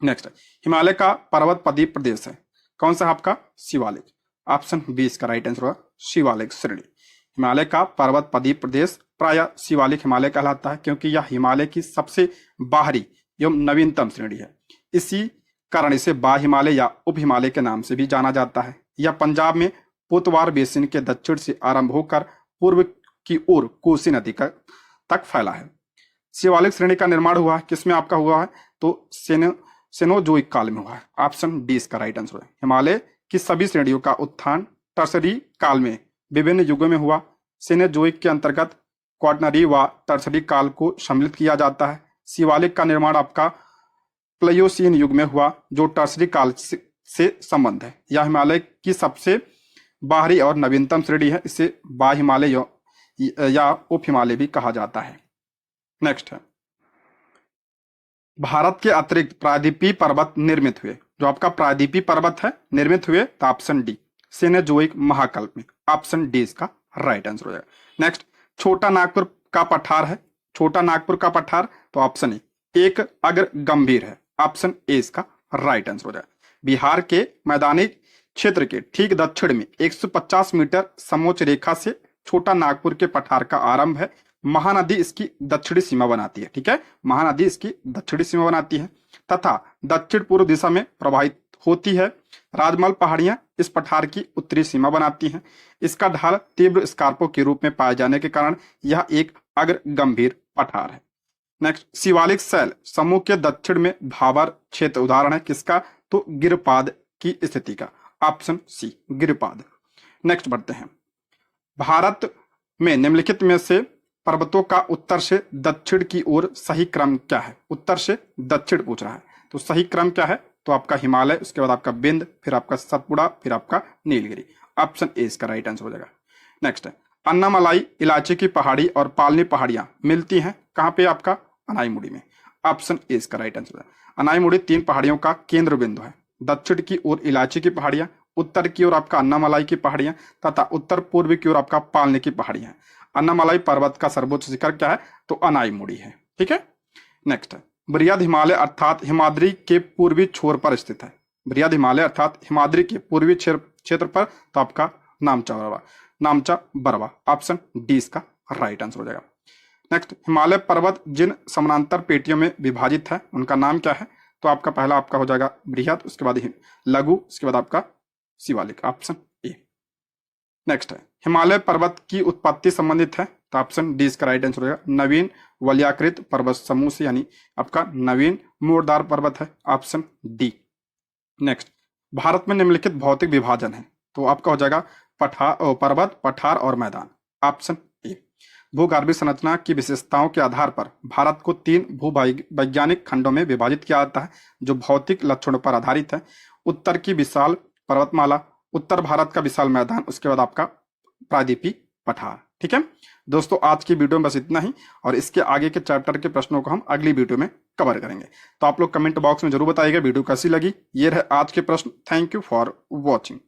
नेक्स्ट, हिमालय का पर्वत पदी प्रदेश है कौन सा आपका शिवालिक। ऑप्शन बी इसका राइट आंसर होगा शिवालिक श्रेणी। हिमालय का पर्वत पदी प्रदेश प्रायः शिवालिक हिमालय कहलाता है क्योंकि यह हिमालय की सबसे बाहरी एवं नवीनतम श्रेणी है। इसी कारण इसे बा हिमालय या उप हिमालय के नाम से भी जाना जाता है। यह पंजाब में पोतवार बेसिन के दक्षिण से आरंभ होकर पूर्व की ओर कोसी नदी तक फैला है। शिवालिक श्रेणी का निर्माण हुआ है किसमें आपका हुआ है तो सेनोजोइक काल में हुआ है। ऑप्शन डी इसका राइट आंसर है। हिमालय की सभी श्रेणियों का उत्थान टर्सरी काल में विभिन्न युगों में हुआ। सेनोजोइक के अंतर्गत क्वाटरनरी व टर्सरी काल को सम्मिलित किया जाता है। शिवालिक का निर्माण आपका प्लेयोसीन युग में हुआ जो टर्सरी काल से संबंध है। यह हिमालय की सबसे बाहरी और नवीनतम श्रेणी है। इसे बा हिमालय या उप हिमालय भी कहा जाता है। नेक्स्ट है, भारत के अतिरिक्त प्रायद्वीपीय पर्वत निर्मित हुए। जो आपका प्रायद्वीपीय पर्वत है निर्मित हुए तो ऑप्शन डी सेनोजोइक महाकल्प में। ऑप्शन डी इसका राइट आंसर हो जाएगा। नेक्स्ट, छोटा नागपुर का पठार है। छोटा नागपुर का पठार तो ऑप्शन ए एक अग्र गंभीर है। ऑप्शन ए इसका राइट आंसर हो जाएगा। बिहार के मैदानी क्षेत्र के ठीक दक्षिण में 150 मीटर समोच्च रेखा से छोटा नागपुर के पठार का आरंभ है। महानदी इसकी दक्षिणी सीमा बनाती है, ठीक है, महानदी इसकी दक्षिणी सीमा बनाती है तथा दक्षिण पूर्व दिशा में प्रवाहित होती है। राजमहल पहाड़ियां इस पठार की उत्तरी सीमा बनाती हैं। इसका ढाल तीव्र स्कार्पो के रूप में पाए जाने के कारण यह एक अग्र गंभीर पठार है। नेक्स्ट, शिवालिक शैल समूह के दक्षिण में भाबर क्षेत्र उदाहरण है किसका तो गिरपाद की स्थिति का। Option C गिरपाद। नेक्स्ट बढ़ते हैं, भारत में निम्नलिखित में से पर्वतों का उत्तर से दक्षिण की ओर सही क्रम क्या है। उत्तर से दक्षिण पूछ रहा है तो सही क्रम क्या है तो आपका हिमालय, उसके बाद आपका बिंद, फिर आपका सतपुड़ा, फिर आपका नीलगिरी। ऑप्शन ए इसका राइट आंसर हो जाएगा। नेक्स्ट है, अन्नामलाई इलायची की पहाड़ी और पालनी पहाड़ियां मिलती हैं कहां पे आपका अनाईमुड़ी में। ऑप्शन ए इसका राइट आंसर है। अनाईमुड़ी 3 पहाड़ियों का केंद्र बिंदु है। दक्षिण की ओर इलायची की पहाड़ियां, उत्तर की ओर आपका अन्नामलाई की पहाड़ियां तथा उत्तर पूर्व की ओर आपका पालनी की पहाड़ियां। अन्नामलाई पर्वत का सर्वोच्च शिखर क्या है तो अनाईमुड़ी है, ठीक है। नेक्स्ट है, बृहद हिमालय अर्थात हिमाद्री के पूर्वी छोर पर स्थित है। बृहद हिमालय अर्थात हिमाद्री के पूर्वी क्षेत्र पर तो आपका नामचा बरवा। ऑप्शन डी इसका राइट आंसर हो जाएगा। नेक्स्ट, हिमालय पर्वत जिन समानांतर पेटियों में विभाजित है उनका नाम क्या है तो आपका पहला आपका हो जाएगा बृहद, उसके बाद लघु, उसके बाद आपका शिवालिक। Option A. नेक्स्ट है, हिमालय पर्वत की उत्पत्ति संबंधित है तो ऑप्शन डी इसका राइट आंसर होगा नवीन वलयाकृत पर्वत समूह से, यानी आपका नवीन मोड़दार पर्वत है। Option D. नेक्स्ट, भारत में निम्नलिखित भौतिक विभाजन है तो आपका हो जाएगा पर्वत, पठार और मैदान। Option A. भूगर्भीय संरचना की विशेषताओं के आधार पर भारत को 3 भूवैज्ञानिक खंडों में विभाजित किया जाता है जो भौतिक लक्षणों पर आधारित है। उत्तर की विशाल पर्वतमाला, उत्तर भारत का विशाल मैदान, उसके बाद आपका प्रायद्वीपीय पठार। ठीक है दोस्तों, आज की वीडियो में बस इतना ही, और इसके आगे के चैप्टर के प्रश्नों को हम अगली वीडियो में कवर करेंगे। तो आप लोग कमेंट बॉक्स में जरूर बताइएगा वीडियो कैसी लगी। ये रहे आज के प्रश्न। Thank you for watching.